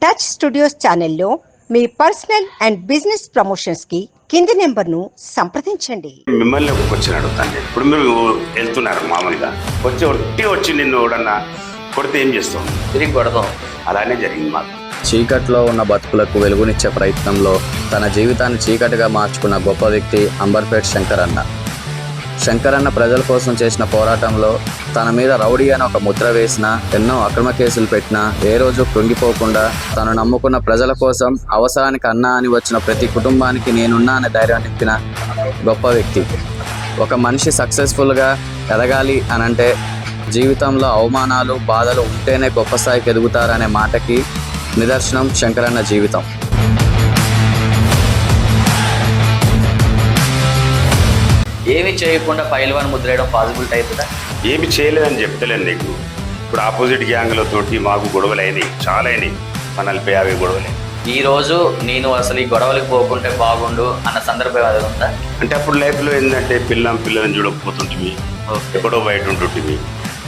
Touch studios ఛానల్లో మీ personal and business promotions కి కింది నెంబర్ను సంప్రదించండి. మిమ్మల్ని ఒక క్వశ్చన్ అడుగుతాను. ఇప్పుడు మీరు వెళ్తున్నారు మామూలుగా వచ్చి నిన్ను ఎవడన్నా కొడితే ఏం చేస్తాం? తిరిగి కొడతాం. అలానే జరిగింది మాకు. చీకట్లో ఉన్న బతుకులకు వెలుగునిచ్చే ప్రయత్నంలో తన జీవితాన్ని చీకటిగా మార్చుకున్న గొప్ప వ్యక్తి అంబర్పేట్ శంకర్ అన్న. శంకర్ అన్న ప్రజల కోసం చేసిన పోరాటంలో తన మీద రౌడీ అని ఒక ముద్ర వేసిన, ఎన్నో అక్రమ కేసులు పెట్టినా ఏ రోజు కృంగిపోకుండా తను నమ్ముకున్న ప్రజల కోసం అవసరానికి అన్నా అని వచ్చిన ప్రతి కుటుంబానికి నేనున్నా అనే ధైర్యాన్ని ఇచ్చిన గొప్ప వ్యక్తి. ఒక మనిషి సక్సెస్ఫుల్గా ఎదగాలి అనంటే జీవితంలో అవమానాలు, బాధలు ఉంటేనే గొప్ప స్థాయికి ఎదుగుతారనే మాటకి నిదర్శనం శంకరన్న జీవితం. ఏమి చేయకుండా పైల్వాన్ ముద్రేయడం పాసిబిలిటీ అవుతుందా? ఏమి చేయలేదని చెప్తలేను నీకు. ఇప్పుడు ఆపోజిట్ గ్యాంగ్లతోటి మాకు గొడవలు అయినాయి, చాలా అయినాయి. 40-50 గొడవలు. ఈ రోజు నేను అసలు ఈ గొడవలకు పోకుంటే బాగుండు అన్న సందర్భం అది ఉందా? అంటే అప్పుడు లైఫ్లో ఏంటంటే పిల్లల్ని చూడకపోతుంటివి, ఎక్కడో బయట ఉంటుంటివి.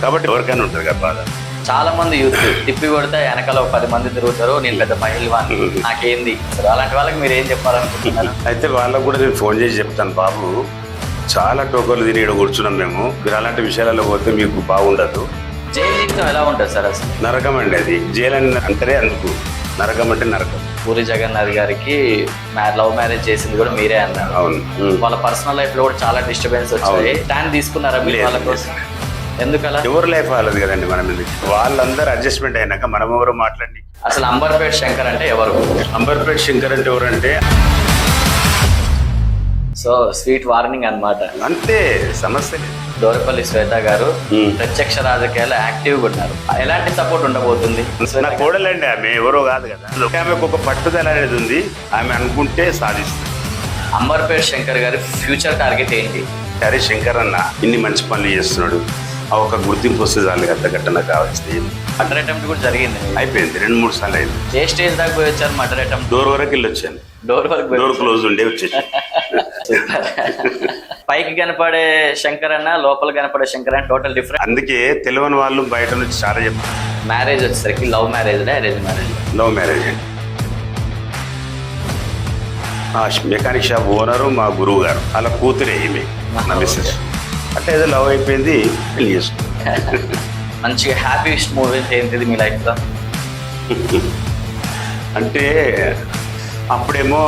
కాబట్టి ఎవరికైనా ఉంటుంది కదా బాధ. చాలా మంది యూత్ తిప్పి కొడితే వెనకాల 10 మంది తిరుగుతారు, నేను పెద్ద పైల్వాన్ నాకేంది. అలాంటి వాళ్ళకి మీరు ఏం చెప్పాలనుకుంటున్నారు? అయితే వాళ్ళకు కూడా నేను ఫోన్ చేసి చెప్తాను, బాబు చాలా టోకర్లు తిని ఇక్కడ కూర్చున్నాం మేము, మీరు అలాంటి విషయాలలో పోతే మీకు బాగుండదు. జైలు జీవితం ఎలా ఉంటుంది సార్? అసలు నరకం అండి అది. జైలు అంటేనే అందుకు నరకం అంటే నరకం. పూరి జగన్నాథ్ గారికి లవ్ మ్యారేజ్ చేసింది కూడా మీరే అన్నారు. అవును. వాళ్ళ పర్సనల్ లైఫ్ లో కూడా చాలా డిస్టర్బెన్స్ వచ్చాయి. స్టాండ్ తీసుకున్నారా మీరు వాళ్ళ కోసం? ఎందుకలా? ఎవరు లైఫ్ వాళ్ళది కదండి, మనం ఎందుకు? వాళ్ళందరూ అడ్జస్ట్మెంట్ అయినాక మనం ఎవరు మాట్లాడి. అసలు అంబర్పేట్ శంకర్ అంటే ఎవరు? అంబర్పేట్ శంకర్ అంటే ఎవరంటే సో స్వీట్ వార్నింగ్ అన్నమాట. అంతే, సమస్య లేదు. దోరపల్లి శ్వేత గారు ప్రత్యక్ష రాజకీయాలు యాక్టివ్గా ఉన్నారు. ఎలాంటి సపోర్ట్ ఉండబోతుంది? నా కోడలండి, ఆమె ఎవరో కాదు కదా. ఆమెకు ఒక పట్టుదల అనేది ఉంది, ఆమె అనుకుంటే సాధిస్తుంది. అంబర్పేట్ శంకర్ గారి ఫ్యూచర్ టార్గెట్ ఏంటి? సరే, శంకర్ అన్న ఇన్ని మంచి పనులు చేస్తున్నాడు, ఆ ఒక గుర్తింపు వస్తే చాలు కదా, గట్టన కావాల్సింది. మర్డర్ అటెంప్ట్ కూడా జరిగింది, అయిపోయింది. 2-3 సార్లు అయింది. ఏ స్టేజ్ దాకా పోయి వచ్చారు మర్డర్ అటెంప్ట్? డోర్ వరకు వెళ్ళి వచ్చాను. డోర్ వరకు? డోర్ క్లోజ్ ఉండే వచ్చేసి. పైకి కనపడే శంకర్ అన్న, లోపల కనపడే శంకర్ అన్న టోటల్ డిఫరెంట్. అందుకే తెలియని వాళ్ళు బయట నుంచి చాలా చెప్తారు. మ్యారేజ్ వచ్చేసరికి love marriage, arrange marriage? Love marriage అండి. మెకానిక్ షాప్ ఓనరు మా గురువు గారు, అలా కూతురే ఈమె, నా మిస్సెస్. అంటే ఏదో లవ్ అయిపోయింది, పెళ్లి చేసుకున్నాం. మంచిగా హ్యాపీయెస్ట్ మూమెంట్ ఏంటిది మీ లైఫ్లో? అంటే అప్పుడేమో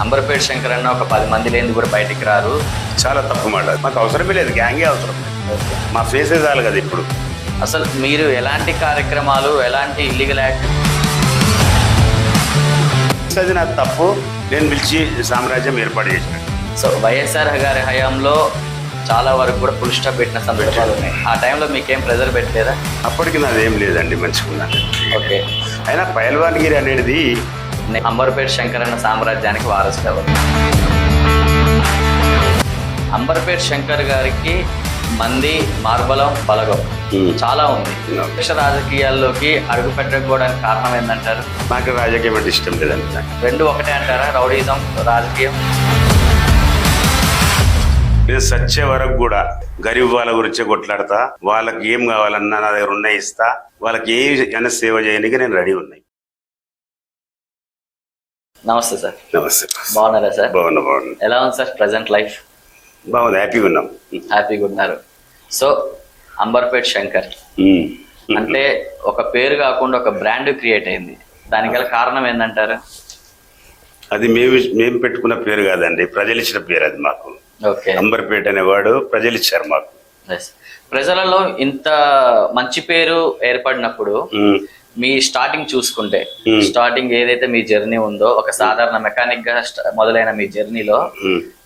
అంబర్పేట్ శంకర్ అన్న ఒక 10 మంది లేని కూడా బయటికి రారు. చాలా తప్పు మాట. మాకు అవసరమే లేదు, గ్యాంగే అవసరం. మా ఫేసే చాలు కదా ఇప్పుడు. అసలు మీరు ఎలాంటి కార్యక్రమాలు, ఎలాంటి ఇల్లీగల్ యాక్టివిటీస్? అది నాకు తప్పు, నేను పిలిచి సామ్రాజ్యం ఏర్పాటు చేసినట్టు. సో వైఎస్ఆర్ గారి హయాంలో చాలా వరకు కూడా ఫుల్ స్టాప్ పెట్టిన సందర్భాలు ఉన్నాయి. ఆ టైంలో మీకేం ప్రెజర్ పెట్టలేదా? అప్పటికి నాదేం లేదండి, మంచిగున్నాను. ఓకే. అయినా పైల్వాన్గిరి అనేది అంబర్పేట్ శంకర్ అన్న సామ్రాజ్యానికి వారసుడు ఎవరు? అంబర్పేట్ శంకర్ గారికి మంది, మార్బలం, బలగం చాలా ఉంది. దేశ రాజకీయాల్లోకి అడుగు పెట్టకపోవడానికి కారణం ఏంటంటారు? నాకు రాజకీయం అంటే ఇష్టం లేదండి. రెండు ఒకటే అంటారా? రౌడీజం, రాజకీయం? నేను సచ్చే వరకు కూడా గరీబ్ వాళ్ళ గురించే కొట్లాడతా. వాళ్ళకి ఏం కావాలన్నా నా దగ్గర ఉన్నాయి ఇస్తా. వాళ్ళకి ఏమైనా సేవ చేయడానికి నేను రెడీ ఉన్నాయి. నమస్తే సార్. నమస్తే. బాగున్నారా సార్? బాగున్నా. ఎలా ఉంది సార్ ప్రజెంట్ లైఫ్? బాగుంది, హ్యాపీగా ఉన్నాం. హ్యాపీగా ఉన్నారు. సో అంబర్పేట్ శంకర్ అంటే ఒక పేరు కాకుండా ఒక బ్రాండ్ క్రియేట్ అయింది. దానికి గల కారణం ఏంటంటారు? అది మేము పెట్టుకున్న పేరు కాదండి, ప్రజలు ఇచ్చిన పేరు అది మాకు. ఓకే. అంబర్పేట్ అనేవాడు ప్రజలు ఇచ్చారు మాకు. ప్రజలలో ఇంత మంచి పేరు ఏర్పడినప్పుడు మీ స్టార్టింగ్ చూసుకుంటే, స్టార్టింగ్ ఏదైతే మీ జర్నీ ఉందో, ఒక సాధారణ మెకానిక్ గా మొదలైన మీ జర్నీలో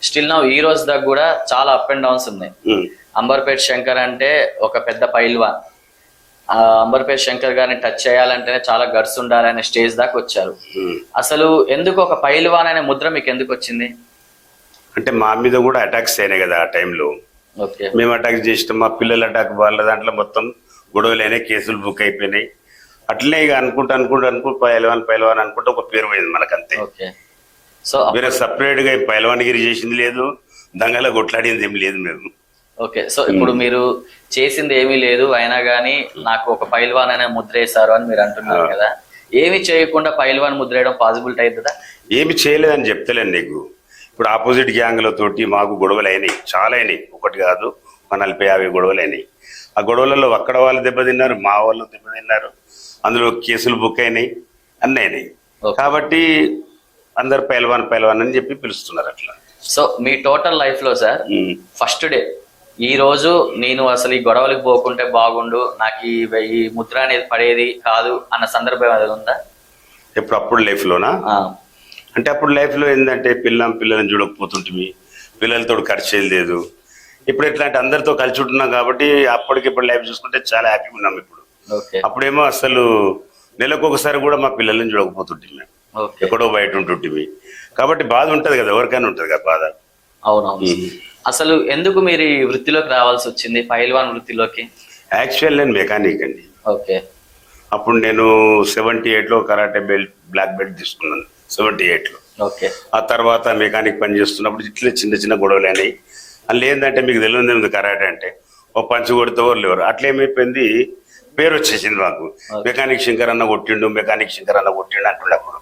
స్టిల్ నౌ ఈ రోజు దాకా కూడా చాలా అప్ అండ్ డౌన్స్ ఉన్నాయి. అంబర్పేట్ శంకర్ అంటే ఒక పెద్ద పైల్వాన్. అంబర్పేట్ శంకర్ గారిని టచ్ చేయాలంటేనే చాలా గట్స్ ఉండాలనే స్టేజ్ దాకా వచ్చారు. అసలు ఎందుకు ఒక పైల్వాన్ అనే ముద్ర మీకు ఎందుకు వచ్చింది? అంటే మా మీద కూడా అటాక్స్ అయినాయి కదా ఆ టైంలో. మేము అటాక్ చేసినాం, మా పిల్లల అటాక్, వాళ్ళ దాంట్లో మొత్తం గొడవలు అయినాయి, కేసులు బుక్ అయిపోయినాయి. అట్లనే ఇక అనుకుంటూ పైల్వాన్ అనుకుంటే ఒక పేరు పోయింది మనకంతే. సో వేరే సపరేట్ గా పైల్వాన్గిరి చేసింది లేదు, దంగలా కొట్లాడింది ఏం లేదు. మేము ఓకే. సో ఇప్పుడు మీరు చేసింది ఏమీ లేదు అయినా గానీ నాకు ఒక పైల్వాన్ అనే ముద్ర వేశారు అని మీరు అంటున్నారు కదా, ఏమి చేయకుండా పైల్వాన్ ముద్ర వేయడం పాసిబిలిటీ అవుతుందా? ఏమి చేయలేదని చెప్తలేను నీకు. ఇప్పుడు ఆపోజిట్ గ్యాంగ్లతోటి మాకు గొడవలు అయినాయి, చాలా అయినాయి, ఒకటి కాదు 40-50 గొడవలు అయినాయి. ఆ గొడవలలో అక్కడ వాళ్ళు దెబ్బతిన్నారు, మా వాళ్ళు దెబ్బతిన్నారు, అందులో కేసులు బుక్ అయినాయి, అన్నీ అయినాయి. కాబట్టి అందరు పైల్వాన్ అని చెప్పి పిలుస్తున్నారు అట్లా. సో మీ టోటల్ లైఫ్ లో సార్ ఫస్ట్ డే ఈ రోజు నేను అసలు ఈ గొడవలకు పోకుంటే బాగుండు, నాకు ఈ ముద్ర అనేది పడేది కాదు అన్న సందర్భం అది ఉందా? ఎప్పుడు అప్పుడు లైఫ్లోనా? అంటే అప్పుడు లైఫ్లో ఏంటంటే పిల్లల్ని చూడకపోతుంటిమి, పిల్లలతో ఖర్చు లేదు. ఇప్పుడు ఎట్లా అంటే అందరితో కలిసి ఉంటున్నాం కాబట్టి అప్పటికిప్పుడు లైఫ్ చూసుకుంటే చాలా హ్యాపీగా ఉన్నాం. ఇప్పుడు అప్పుడేమో అసలు నెలకు ఒకసారి కూడా మా పిల్లల్ని చూడకపోతుంటిమి, ఎక్కడో బయట ఉంటుంటిమి. కాబట్టి బాధ ఉంటది కదా, ఎవరికైనా ఉంటది కదా బాధ. అవునవును. అసలు ఎందుకు మీరు ఈ వృత్తిలోకి రావాల్సి వచ్చింది, పైల్వాన్ వృత్తిలోకి? యాక్చువల్ నేను మెకానిక్ అండి. ఓకే. అప్పుడు నేను 78లో కరాటే బెల్ట్, బ్లాక్ బెల్ట్ తీసుకున్నాను 78లో. ఓకే. ఆ తర్వాత మెకానిక్ పని చేస్తున్నప్పుడు ఇట్లా చిన్న చిన్న గొడవలు అయినాయి. అందులో ఏంటంటే మీకు తెలియదు కరాటే అంటే ఓ పంచి కొడితే లేవరు, అట్లా ఏమైపోయింది పేరు వచ్చేసింది మాకు. మెకానిక్ శంకర్ అన్న కొట్టిండు అంటుండే. అప్పుడు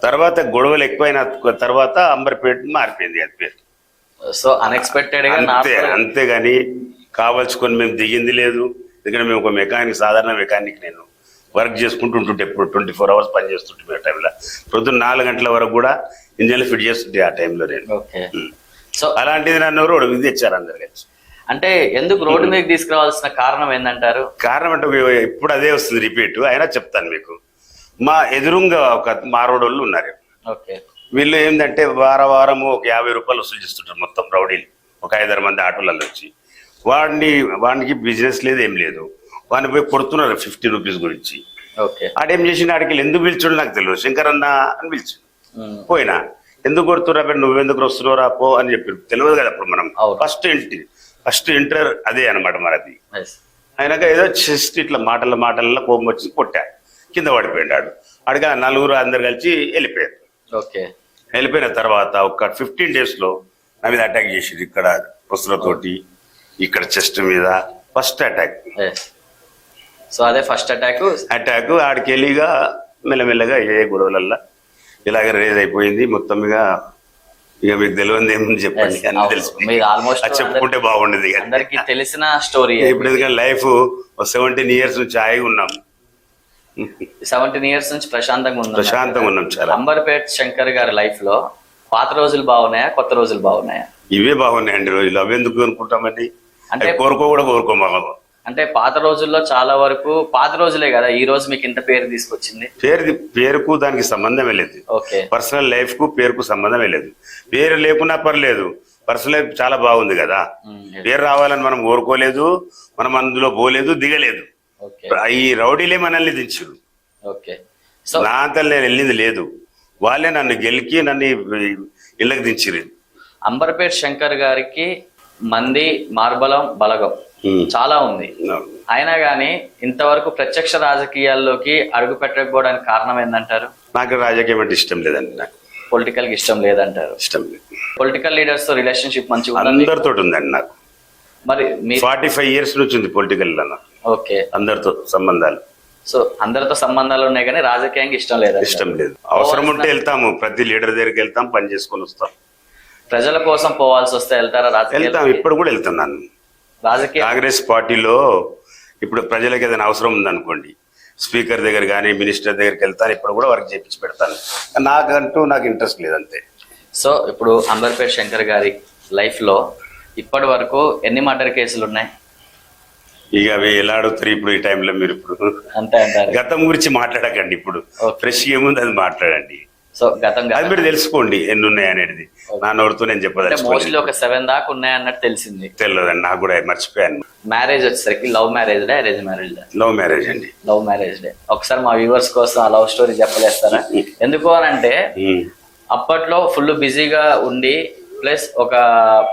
తర్వాత గొడవలు ఎక్కువైన తర్వాత అంబర్పేట మారిపోయింది అది పేరు. సో అన్ఎక్స్పెక్టెడ్ గా అంతేగాని కావాల్సుకొని మేము దిగింది లేదు. ఎందుకంటే మేము ఒక మెకానిక్, సాధారణ మెకానిక్, నేను వర్క్ చేసుకుంటుంటుంటే ఎప్పుడు 24 hours పని చేస్తుంటే ఆ టైంలో పొద్దున్న 4 గంటల వరకు కూడా ఇంజన్లు ఫిట్ చేస్తుంటే ఆ టైంలో నేను. సో అలాంటిది నన్ను రోడ్డు మీద తెచ్చారు అందరు కలిసి. అంటే ఎందుకు రోడ్డు మీద తీసుకురావాల్సిన కారణం ఏంటంటారు? కారణం అంటే ఇప్పుడు అదే వస్తుంది రిపీట్, అయినా చెప్తాను మీకు. మా ఎదురుగా ఒక మారోడోళ్ళు ఉన్నారు. వీళ్ళు ఏంటంటే వారము ఒక 50 రూపాయలు వసూలు చేస్తుంటారు మొత్తం రౌడీలు, ఒక 5-6 మంది ఆటోలలో వచ్చి. వాడికి బిజినెస్ లేదు, ఏం లేదు. వాడిని పోయి కొడుతున్నారు 50 రూపీస్ గురించి. ఆడేం చేసిన ఆడికి ఎందుకు పిలిచాడు నాకు తెలియదు, శంకర్ అన్న అని పిలిచి పోయినా. ఎందుకు కొడుతున్నా, నువ్వెందుకు వస్తున్నావురా పో అని చెప్పి తెలియదు కదా. అప్పుడు మనం ఫస్ట్ ఇంటర్ అదే అనమాట మనది. అయినాక ఏదో జస్ట్ ఇట్లా మాటల్లో కోపం వచ్చి కొట్టా, కింద పడిపోయాడు. అడిగా 4 అందరు కలిసి వెళ్ళిపోయారు. వెళ్ళిపోయిన తర్వాత ఒక 15 days లో నా మీద అటాక్ చేసింది. ఇక్కడ పుస్తలతోటి, ఇక్కడ చెస్ట్ మీద ఫస్ట్ అటాక్. సో అదే ఫస్ట్ అటాక్. ఆడికి వెళ్ళిగా మెల్లమెల్లగా ఏ గొడవలల్లా ఇలాగ రేజ్ అయిపోయింది మొత్తం. ఇక మీకు తెలియదు ఏముంది చెప్పండి, అన్ని తెలిసి చెప్పుకుంటే బాగుండేది. అందరికి తెలిసిన స్టోరీ. ఇప్పుడు ఎందుకంటే లైఫ్ 17 years నుంచి హాయిగా ఉన్నాం. 17 years నుంచి ప్రశాంతంగా ఉన్నాం చాలా. అంబర్పేట్ శంకర్ గారి లైఫ్ లో పాత రోజులు బాగున్నాయా, కొత్త రోజులు బాగున్నాయా? ఇవే బాగున్నాయండి రోజులు. అవి ఎందుకు అనుకుంటామండి, అంటే కోరుకోమా. అంటే పాత రోజుల్లో చాలా వరకు పాత రోజులే కదా ఈ రోజు మీకు ఇంత పేరు తీసుకొచ్చింది. పేరుకు దానికి సంబంధమే లేదు. పర్సనల్ లైఫ్ కు పేరుకు సంబంధమే లేదు. పేరు లేకున్నా పర్లేదు, పర్సనల్ లైఫ్ చాలా బాగుంది కదా. పేరు రావాలని మనం కోరుకోలేదు, మనం అందులో పోలేదు, దిగలేదు. ఈ రౌడీలే మనల్ని దించారు. నా అంతా నేను వెళ్ళింది లేదు, వాళ్ళే నన్ను గెలికి నన్ను ఇళ్ళకి దించిరు. అంబర్పేట్ శంకర్ గారికి మంది మార్బలం బలగం చాలా ఉంది. అయినా గానీ ఇంతవరకు ప్రత్యక్ష రాజకీయాల్లోకి అడుగు పెట్టకపోవడానికి కారణం ఏంటంటారు? నాకు రాజకీయం అంటే ఇష్టం లేదండి. నాకు పొలిటికల్ ఇష్టం లేదంటారు? ఇష్టం లేదు. పొలిటికల్ లీడర్స్ తో రిలేషన్షిప్ మంచిగా అందరితో ఉందండి నాకు. మరి 45 years నుంచి ఉంది పొలిటికల్. అందరితో సంబంధాలు. సో అందరితో సంబంధాలు ఉన్నాయి కానీ రాజకీయంగా ఇష్టం లేదు. అవసరం ఉంటే వెళ్తాము, ప్రతి లీడర్ దగ్గరికి వెళ్తాం, పని చేసుకొని వస్తాం. ప్రజల కోసం పోవాల్సి వస్తే వెళ్తారా? వెళ్తాం, ఇప్పుడు కూడా వెళ్తున్నాను. కాంగ్రెస్ పార్టీలో ఇప్పుడు ప్రజలకు ఏదైనా అవసరం ఉందనుకోండి, స్పీకర్ దగ్గర కానీ మినిస్టర్ దగ్గరికి వెళ్తాను, ఇప్పుడు కూడా వర్క్ చేయించి పెడతాను. నాకు ఇంట్రెస్ట్ లేదంతే. సో ఇప్పుడు అంబర్పేట్ శంకర్ గారి లైఫ్ లో ఇప్పటి వరకు ఎన్ని మర్డర్ కేసులు ఉన్నాయి? ఇక అవి ఎలా అడుగుతారు ఇప్పుడు ఈ టైంలో మీరు? ఇప్పుడు అంతే అంటారు. గతం గురించి మాట్లాడకండి, ఇప్పుడు ఫ్రెష్ ఏముంది అది మాట్లాడండి. సో గతం అది మీరు తెలుసుకోండి ఎన్ని ఉన్నాయి అనేది. నా నోరుతో నేను చెప్పదు. మోస్ట్లీ ఒక 7 దాకా ఉన్నాయి అన్నట్టు తెలిసింది. తెలియదండి, నాకు కూడా మర్చిపోయాను. మ్యారేజ్ వచ్చేసరికి లవ్ మ్యారేజ్ డే, అరేంజ్ మ్యారేజ్ డే? లవ్ మ్యారేజ్ అండి. లవ్ మ్యారేజ్ డే. ఒకసారి మా వ్యూవర్స్ కోసం ఆ లవ్ స్టోరీ చెప్పలేస్తారా? ఎందుకు అని అంటే అప్పట్లో ఫుల్ బిజీగా ఉండి ప్లస్ ఒక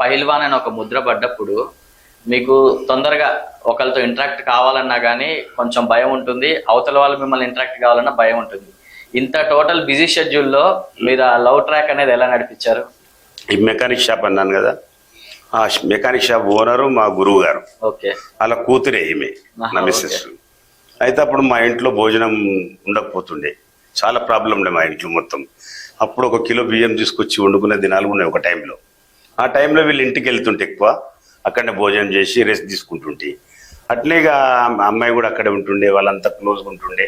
పహిల్వాన్ అని ఒక ముద్ర పడ్డప్పుడు మీకు తొందరగా ఒకరితో ఇంటరాక్ట్ కావాలన్నా కానీ కొంచెం భయం ఉంటుంది, అవతల వాళ్ళు మిమ్మల్ని ఇంటరాక్ట్ కావాలన్నా భయం ఉంటుంది. ఇంత టోటల్ బిజీ షెడ్యూల్లో మీరు ఆ లవ్ ట్రాక్ అనేది ఎలా నడిపించారు? ఈ మెకానిక్ షాప్ అన్నాను కదా, ఆ మెకానిక్ షాప్ ఓనరు మా గురువు గారు, ఓకే. అలా కూతురే ఈమె నా మిస్సెస్. అయితే అప్పుడు మా ఇంట్లో భోజనం ఉండకపోతుండే, చాలా ప్రాబ్లం ఉండే మా ఇంట్లో మొత్తం. అప్పుడు 1 కిలో బియ్యం తీసుకొచ్చి వండుకునే దినాలు ఉన్నాయి ఒక టైంలో. ఆ టైంలో వీళ్ళు ఇంటికి వెళ్తుంటే ఎక్కువ అక్కడనే భోజనం చేసి రెస్ట్ తీసుకుంటుంటే, అట్లే ఇక అమ్మాయి కూడా అక్కడే ఉంటుండే, వాళ్ళంతా క్లోజ్గా ఉంటుండే.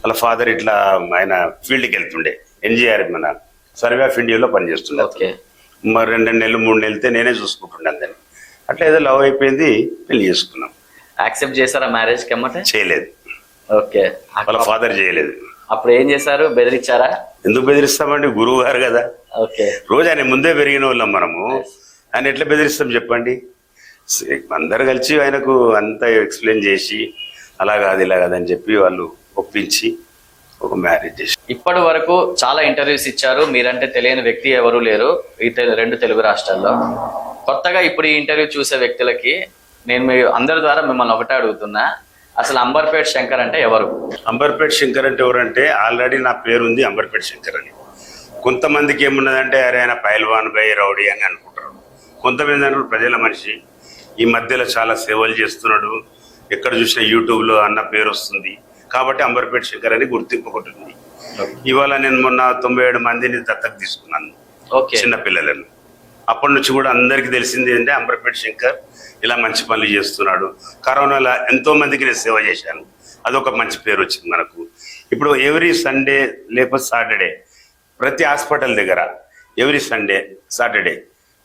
వాళ్ళ ఫాదర్ ఇట్లా ఆయన ఫీల్డ్కి వెళ్తుండే, ఎన్జిఆర్ మన సర్వే ఆఫ్ ఇండియాలో పనిచేస్తుండే. ఓకే. మరి 2 నెలలు 3 నెలలు అయితే నేనే చూసుకుంటుండే అందరినీ. అట్లా ఏదో లవ్ అయిపోయింది, పెళ్లి చేసుకున్నాం. యాక్సెప్ట్ చేశారా మ్యారేజ్ కి అమ్మటే? చేయలేదు, ఓకే. వాళ్ళ ఫాదర్ చేయలేదు. అప్పుడు ఏం చేశారు? బెదిరించారా? ఎందుకు బెదిరిస్తామండి, గురువు గారు కదా. ఓకే. రోజు ఆయన ముందే పెరిగిన వాళ్ళం మనము, ఆయన ఎట్లా బెదిరిస్తాం చెప్పండి. అందరు కలిసి ఆయనకు అంతా ఎక్స్ప్లెయిన్ చేసి అలా కాదు ఇలా కాదని చెప్పి వాళ్ళు ఒప్పించి ఒక మ్యారేజ్ చేసి. ఇప్పటి వరకు చాలా ఇంటర్వ్యూస్ ఇచ్చారు, మీరంటే తెలియని వ్యక్తి ఎవరు లేరు ఈ 2 తెలుగు రాష్ట్రాల్లో. కొత్తగా ఇప్పుడు ఈ ఇంటర్వ్యూ చూసే వ్యక్తులకి నేను మీ అందరి ద్వారా మిమ్మల్ని ఒకటే అడుగుతున్నా, అసలు అంబర్పేట్ శంకర్ అంటే ఎవరు? అంబర్పేట్ శంకర్ అంటే ఎవరంటే, ఆల్రెడీ నా పేరుంది అంబర్పేట్ శంకర్ అని. కొంతమందికి ఏమున్నదంటే అరే ఆయన పైల్వాన్ బై రౌడీ అని అనుకుంటారు. కొంతమంది అంటే ప్రజల మనిషి, ఈ మధ్యలో చాలా సేవలు చేస్తున్నాడు, ఎక్కడ చూసినా యూట్యూబ్లో అన్న పేరు వస్తుంది కాబట్టి అంబర్పేట్ శంకర్ అని గుర్తింపు ఒకటి ఉంది. ఇవాళ నేను మొన్న 97 మందిని దత్తత తీసుకున్నాను, చిన్న పిల్లలను. అప్పటి నుంచి కూడా అందరికీ తెలిసింది ఏంటంటే అంబర్పేట్ శంకర్ ఇలా మంచి పనులు చేస్తున్నాడు. కరోనాలో ఎంతో మందికి నేను సేవ చేశాను, అదొక మంచి పేరు వచ్చింది మనకు. ఇప్పుడు ఎవ్రీ సండే లేకపోతే సాటర్డే ప్రతి హాస్పిటల్ దగ్గర ఎవ్రీ సండే సాటర్డే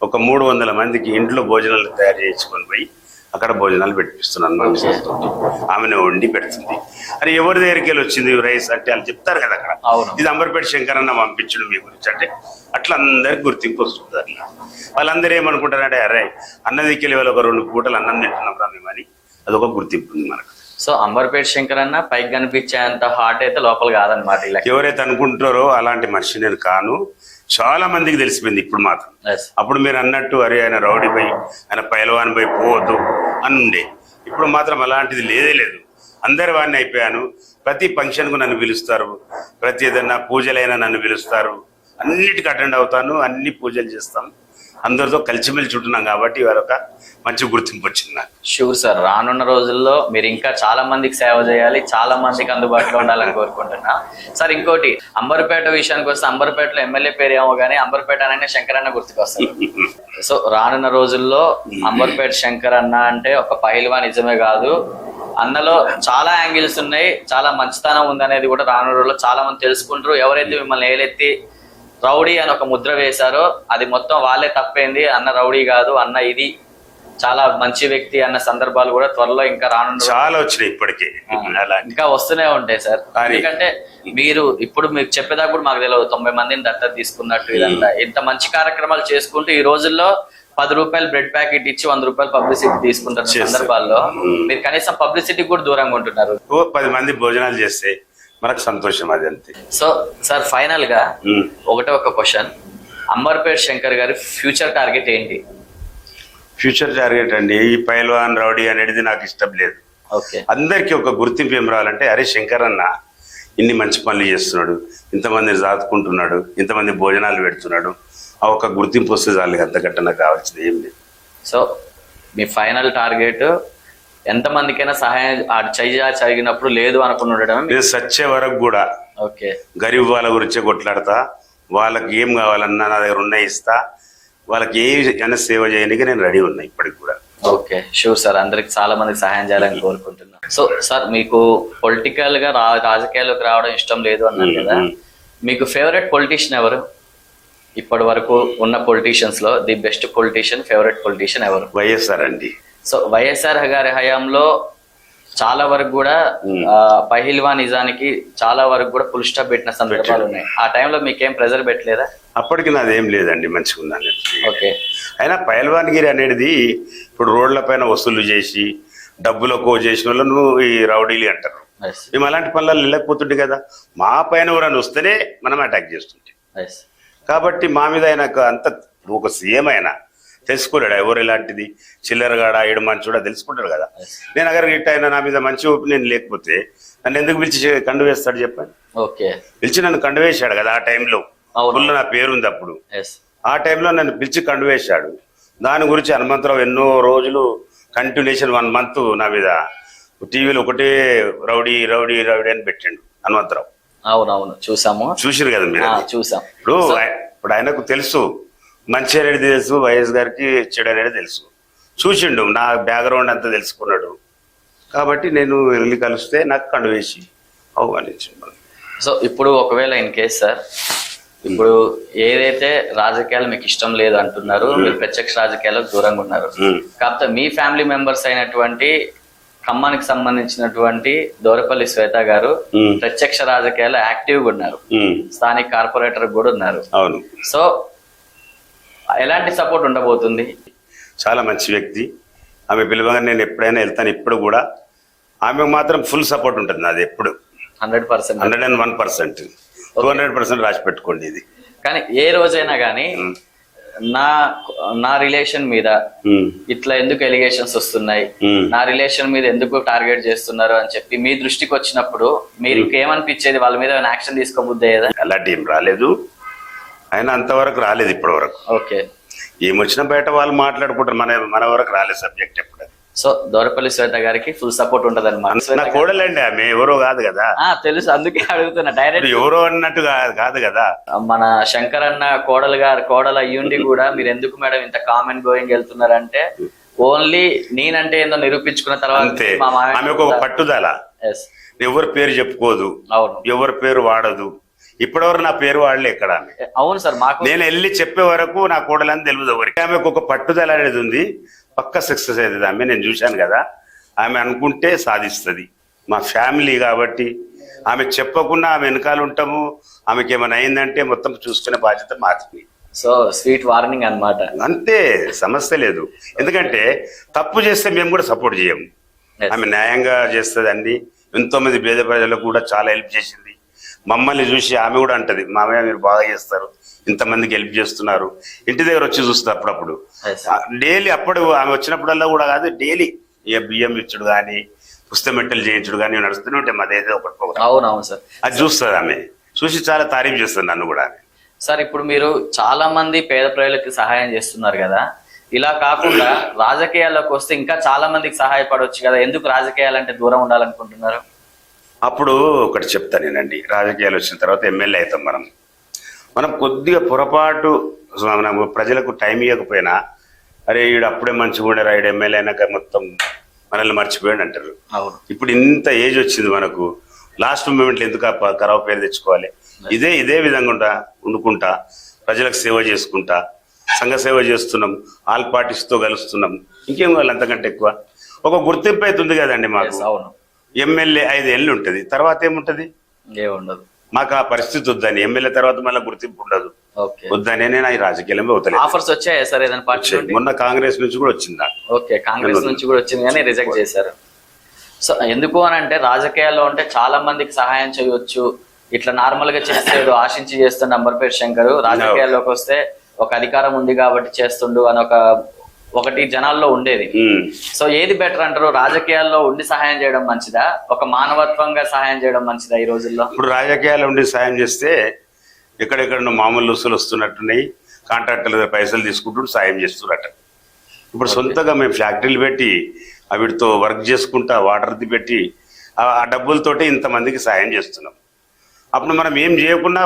ఒక 300 మందికి ఇంట్లో భోజనాలు తయారు చేయించుకొని పోయి అక్కడ భోజనాలు పెట్టిస్తున్నాను. మా మిస్సెస్ తోటి ఆమెను వండి పెడుతుంది. అని ఎవరి దగ్గరికి వెళ్ళి వచ్చింది రైస్ అంటే వాళ్ళు చెప్తారు కదా అక్కడ, ఇది అంబర్పేట శంకర్ అన్న పంపించడం మీ గురించి అంటే అట్లా అందరికి గుర్తింపు వస్తుంది. అట్లా వాళ్ళందరూ ఏమనుకుంటారంటే అరే అన్నదికి వెళ్ళి వాళ్ళు ఒక 2 పూటలు అన్నం తింటున్నాం రా మేమని, అదొక గుర్తింపు ఉంది మనకు. సో అంబర్పేట శంకర్ అన్న పైకి కనిపించేంత హార్ట్ అయితే లోపల కాదనమాట. ఎవరైతే అనుకుంటారో అలాంటి మనిషి నేను కాను, చాలా మందికి తెలిసిపోయింది ఇప్పుడు మాత్రం. అప్పుడు మీరు అన్నట్టు అరే ఆయన రౌడీ బై, ఆయన పైలవాన్ బై పోవద్దు అని ఉండే. ఇప్పుడు మాత్రం అలాంటిది లేదే లేదు, అందరి వాడిని అయిపోయాను. ప్రతి ఫంక్షన్కు నన్ను పిలుస్తారు, ప్రతి ఏదన్నా పూజలైనా నన్ను పిలుస్తారు, అన్నిటికీ అటెండ్ అవుతాను, అన్ని పూజలు చేస్తాం, అందరితో కలిసిమెలిసి ఉంటున్నాం కాబట్టి ఇవాళ మంచి గుర్తింపు వచ్చింది నాకు. షూర్ సార్, రానున్న రోజుల్లో మీరు ఇంకా చాలా మందికి సేవ చేయాలి, చాలా మందికి అందుబాటులో ఉండాలని కోరుకుంటున్నా. సార్ ఇంకోటి, అంబర్పేట విషయానికి వస్తే అంబర్పేటలో ఎమ్మెల్యే పేరు ఏమో కానీ అంబర్పేట అనే శంకర్ అన్న గుర్తుకొస్తారు. సో రానున్న రోజుల్లో అంబర్పేట శంకర్ అన్న అంటే ఒక పైల్వాన్ నిజమే కాదు, అన్నలో చాలా యాంగిల్స్ ఉన్నాయి, చాలా మంచితనం ఉందనేది కూడా రానున్న రోజుల్లో చాలా మంది తెలుసుకుంటారు. ఎవరైతే మిమ్మల్ని ఏలెత్తి రౌడీ అని ఒక ముద్ర వేశారో అది మొత్తం వాళ్ళే తప్పైంది. అన్న రౌడీ కాదు, అన్న ఇది చాలా మంచి వ్యక్తి అన్న సందర్భాలు కూడా త్వరలో ఇంకా రానున్న చాలా వచ్చినాయి, ఇప్పటికే ఇంకా వస్తూనే ఉంటాయి సార్. ఎందుకంటే మీరు ఇప్పుడు మీకు చెప్పేదాకా కూడా మాకు తెలియదు 90 మందిని దత్తత తీసుకున్నట్టు. ఇదంతా ఇంత మంచి కార్యక్రమాలు చేసుకుంటూ ఈ రోజుల్లో 10 రూపాయలు బ్రెడ్ ప్యాకెట్ ఇచ్చి 100 రూపాయలు పబ్లిసిటీ తీసుకుంటున్న సందర్భాల్లో మీరు కనీసం పబ్లిసిటీ కూడా దూరంగా ఉంటున్నారు. 10 మంది భోజనాలు చేస్తే మనకు సంతోషం, అది అంతే. సో సార్ ఫైనల్ గా ఒక క్వశ్చన్, అంబర్పేట్ శంకర్ గారి ఫ్యూచర్ టార్గెట్ ఏంటి? ఫ్యూచర్ టార్గెట్ అండి, ఈ పైల్వాన్ రౌడీ అనేది నాకు ఇష్టం లేదు. అందరికీ ఒక గుర్తింపు ఏం రావాలంటే అరే శంకర్ అన్న ఇన్ని మంచి పనులు చేస్తున్నాడు, ఇంతమందిని సాదుకుంటున్నాడు, ఇంతమంది భోజనాలు పెడుతున్నాడు, ఆ ఒక గుర్తింపు వస్తే చాలు, అంతకంటే నాకు కావాల్సింది ఏం లేదు. సో మీ ఫైనల్ టార్గెట్ ఎంతమందికైనా సహాయం చదివినప్పుడు లేదు అనుకుని ఉండడం? నేను సచ్చే వరకు కూడా గరీబ్ వాళ్ళ గురించే కొట్లాడతా, వాళ్ళకి ఏం కావాలన్నా నా దగ్గర ఉన్నాయి ఇస్తా, వాళ్ళకి ఏమైనా సేవ చేయడానికి నేను రెడీ ఉన్నా ఇప్పటికి కూడా. ఓకే, షూర్ సార్, అందరికి చాలా మందికి సహాయం చేయాలని కోరుకుంటున్నాను. సో సార్ మీకు పొలిటికల్ గా రాజకీయాల్లోకి రావడం ఇష్టం లేదు అన్నారు కదా, మీకు ఫేవరెట్ పొలిటీషియన్ ఎవరు? ఇప్పటి వరకు ఉన్న పొలిటీషియన్స్ లో the best politician, favourite politician ఎవరు? వైఎస్ఆర్ అండి. సో వైఎస్ఆర్ గారి హయాంలో చాలా వరకు కూడా పహిల్వానిజానికి చాలా వరకు కూడా ఫుల్ స్టాప్ పెట్టిన సందర్భాలు ఉన్నాయి. ఆ టైంలో మీకేం ప్రెజర్ పెట్టలేదా? అప్పటికి నాదేం లేదండి, మంచిగా ఉన్నాను. ఓకే. అయినా పైల్వాన్గిరి అనేది ఇప్పుడు రోడ్ల పైన వసూలు చేసి డబ్బులకు చేసిన వాళ్ళను ఈ రౌడీలు అంటారు. మేము అలాంటి పనులలో వెళ్ళకపోతుంటే కదా, మా పైన ఎవరైనా వస్తేనే మనం అటాక్ చేస్తుంటే. కాబట్టి మా మీద ఆయనకు అంత ఒక సీఎం అయినా తెలుసుకోలేడు ఎవరు ఎలాంటిది, చిల్లరగాడ ఏడు మంచి కూడా తెలుసుకుంటాడు కదా. నేను అగర్ గిట్ అయినా నా మీద మంచి ఒపీనియన్ లేకపోతే నన్ను ఎందుకు పిలిచి కండు వేస్తాడు చెప్పండి. పిలిచి నన్ను కండు వేశాడు కదా, ఆ టైంలో ఫుల్ నా పేరుంది అప్పుడు. ఆ టైంలో నన్ను పిలిచి కండు వేశాడు, దాని గురించి హనుమంతరావు ఎన్నో రోజులు కంటిన్యూషన్ 1 month నా మీద టీవీలో ఒకటే రౌడీ రౌడీ రౌడీ అని పెట్టిండు హనుమంతరావు. అవునవును చూసాము, చూసిరు కదా మీరు. చూసాం. ఇప్పుడు ఆయనకు తెలుసు మంచి అనేది తెలుసు, వైఎస్ గారికి చెడు అనేది తెలుసు. చూసిండు, నా బ్యాక్గ్రౌండ్ అంతా తెలుసుకున్నాడు. కాబట్టి నేను వెళ్ళి కలిస్తే నాకు కండు వేసి ఆహ్వానించిండు. సో ఇప్పుడు ఒకవేళ ఇన్ కేస్ సార్, ఇప్పుడు ఏదైతే రాజకీయాలు మీకు ఇష్టం లేదు అంటున్నారు, మీరు ప్రత్యక్ష రాజకీయాలకు దూరంగా ఉన్నారు, కాకపోతే మీ ఫ్యామిలీ మెంబర్స్ అయినటువంటి ఖమ్మానికి సంబంధించినటువంటి దోరపల్లి శ్వేత గారు ప్రత్యక్ష రాజకీయాలు యాక్టివ్గా ఉన్నారు, స్థానిక కార్పొరేటర్ కూడా ఉన్నారు. అవును. సో ఎలాంటి సపోర్ట్ ఉండబోతుంది? చాలా మంచి వ్యక్తి. ఆమె పిలవగానే నేను ఎప్పుడైనా వెళ్తాను. ఇప్పుడు కూడా ఆమెకు మాత్రం ఫుల్ సపోర్ట్ ఉంటుంది నాది ఎప్పుడు. 100%, 101%, 200% రాసి పెట్టుకోండి ఇది. కానీ ఏ రోజైనా కానీ నా రిలేషన్ మీద ఇట్లా ఎందుకు ఎలిగేషన్స్ వస్తున్నాయి, నా రిలేషన్ మీద ఎందుకు టార్గెట్ చేస్తున్నారు అని చెప్పి మీ దృష్టికి వచ్చినప్పుడు మీరు ఏమనిపించేది? వాళ్ళ మీద యాక్షన్ తీసుకోబుద్దేదా? అలాంటి ఏం రాలేదు, ఆయన అంతవరకు రాలేదు ఇప్పటి వరకు. ఓకే. ఏమొచ్చినా బయట వాళ్ళు మాట్లాడుకుంటారు, మన వరకు రాలేదు సబ్జెక్ట్ ఎప్పుడు. సో దోరపల్లి శ్వేత గారికి ఫుల్ సపోర్ట్ ఉంటది అనమాట. నా కోడలండి ఆమె, ఎవరో కాదు కదా. తెలుసు, అందుకే అడుగుతున్నా. డైరెక్ట్ ఎవరో అన్నట్టు కాదు కదా. మన శంకర్ అన్న కోడలు అయ్యుండి కూడా మీరు ఎందుకు మేడం ఇంత కామెంట్ గోయింగ్ వెళ్తున్నారంటే ఓన్లీ నేనంటే ఏందో నిరూపించుకున్న తర్వాత అంతే. ఆమెకు ఒక పట్టుదల, ఎవరి పేరు చెప్పుకోదు, అవును, ఎవరి పేరు వాడదు. ఇప్పటివరకు నా పేరు వాడలే ఎక్కడ. అవును సార్, మాకు నేను వెళ్ళి చెప్పే వరకు నా కోడలని తెలియదు ఎవరికి. ఆమెకు ఒక పట్టుదల అనేది ఉంది, పక్క సక్సెస్ అవుతుంది ఆమె. నేను చూశాను కదా, ఆమె అనుకుంటే సాధిస్తుంది. మా ఫ్యామిలీ కాబట్టి ఆమె చెప్పకుండా ఆమె వెనకాల ఉంటాము. ఆమెకి ఏమైనా అయిందంటే మొత్తం చూసుకునే బాధ్యత మాది. సో స్వీట్ వార్నింగ్ అన్నమాట. అంతే, సమస్య లేదు. ఎందుకంటే తప్పు చేస్తే మేము కూడా సపోర్ట్ చేయము. ఆమె న్యాయంగా చేస్తుంది అన్ని. ఎంతో మంది పేద ప్రజలకు కూడా చాలా హెల్ప్ చేసింది. మమ్మల్ని చూసి ఆమె కూడా అంటది, మామయ్య మీరు బాగా చేస్తారు, ఇంతమందికి హెల్ప్ చేస్తున్నారు. ఇంటి దగ్గర వచ్చి చూస్తుంది అప్పుడప్పుడు, డైలీ. అప్పుడు ఆమె వచ్చినప్పుడల్లా కూడా కాదు, డైలీ బియ్యం ఇచ్చుడు కానీ పుస్తమెట్టలు చేయించుడు కానీ నడుస్తూనే ఉంటాయి మాదేదో ఒకటి ప్రోగ్రామ్. అవునవును సార్, అది చూస్తుంది ఆమె. చూసి చాలా తారీఫ్ చేస్తుంది నన్ను కూడా. సార్ ఇప్పుడు మీరు చాలా మంది పేద ప్రజలకు సహాయం చేస్తున్నారు కదా, ఇలా కాకుండా రాజకీయాల్లోకి వస్తే ఇంకా చాలా మందికి సహాయపడవచ్చు కదా, ఎందుకు రాజకీయాలంటే దూరం ఉండాలనుకుంటున్నారు? అప్పుడు ఒకటి చెప్తానేనండి, రాజకీయాలు వచ్చిన తర్వాత ఎమ్మెల్యే అవుతాం మనం కొద్దిగా పొరపాటు మనం ప్రజలకు టైం ఇవ్వకపోయినా, అరే ఈడు అప్పుడే మంచిగా ఉండరా, ఈడు ఎమ్మెల్యే అయినాక మొత్తం మనల్ని మర్చిపోయాడు అంటారు. ఇప్పుడు ఇంత ఏజ్ వచ్చింది మనకు, లాస్ట్ మూమెంట్లో ఎందుకు ఖరాబ్ పేరు తెచ్చుకోవాలి? ఇదే విధంగా ఉండుకుంటా ప్రజలకు సేవ చేసుకుంటా సంఘ సేవ చేస్తున్నాం, ఆల్ పార్టీస్తో కలుస్తున్నాం. ఇంకేం కావాలి అంతకంటే ఎక్కువ? ఒక గుర్తింపు అయితే ఉంది కదండి మాకు. ఎమ్మెల్యే 5 ఏళ్ళు ఉంటుంది, తర్వాత ఏముంటది? ఏముండదు. మాకు ఆ పరిస్థితి వద్దని, ఎమ్మెల్యే తర్వాత మళ్ళీ గుర్తింపు ఉండదు వద్దని నేను ఈ రాజకీయాల్లో అవుతలేదు. ఆఫర్స్ వచ్చాయి సార్ ఏదైనా పార్టీ? మొన్న కాంగ్రెస్ నుంచి కూడా వచ్చింది. ఓకే, కాంగ్రెస్ నుంచి కూడా వచ్చింది కానీ రిజెక్ట్ చేశారు. సో ఎందుకు అని అంటే రాజకీయాల్లో ఉంటే చాలా మందికి సహాయం చేయవచ్చు, ఇట్లా నార్మల్ గా చేస్తేదో ఆశించి చేస్తున్న అంబర్పేట శంకర్ రాజకీయాల్లోకి వస్తే ఒక అధికారం ఉంది కాబట్టి చేస్తుండు అని ఒకటి జనాల్లో ఉండేది. సో ఏది బెటర్ అంటారు, రాజకీయాల్లో ఉండి సహాయం చేయడం మంచిదా, ఒక మానవత్వంగా సహాయం చేయడం మంచిదా ఈ రోజుల్లో? ఇప్పుడు రాజకీయాల్లో ఉండి సహాయం చేస్తే ఎక్కడెక్కడ మామూలు లూసులు వస్తున్నట్టున్నాయి, కాంట్రాక్టర్ల పైసలు తీసుకుంటూ సాయం చేస్తున్నట్ట. ఇప్పుడు సొంతగా మేము ఫ్యాక్టరీలు పెట్టి వీటితో వర్క్ చేసుకుంటా వాటర్ది పెట్టి ఆ డబ్బులతోటి ఇంతమందికి సాయం చేస్తున్నాం. అప్పుడు మనం ఏం చేయకుండా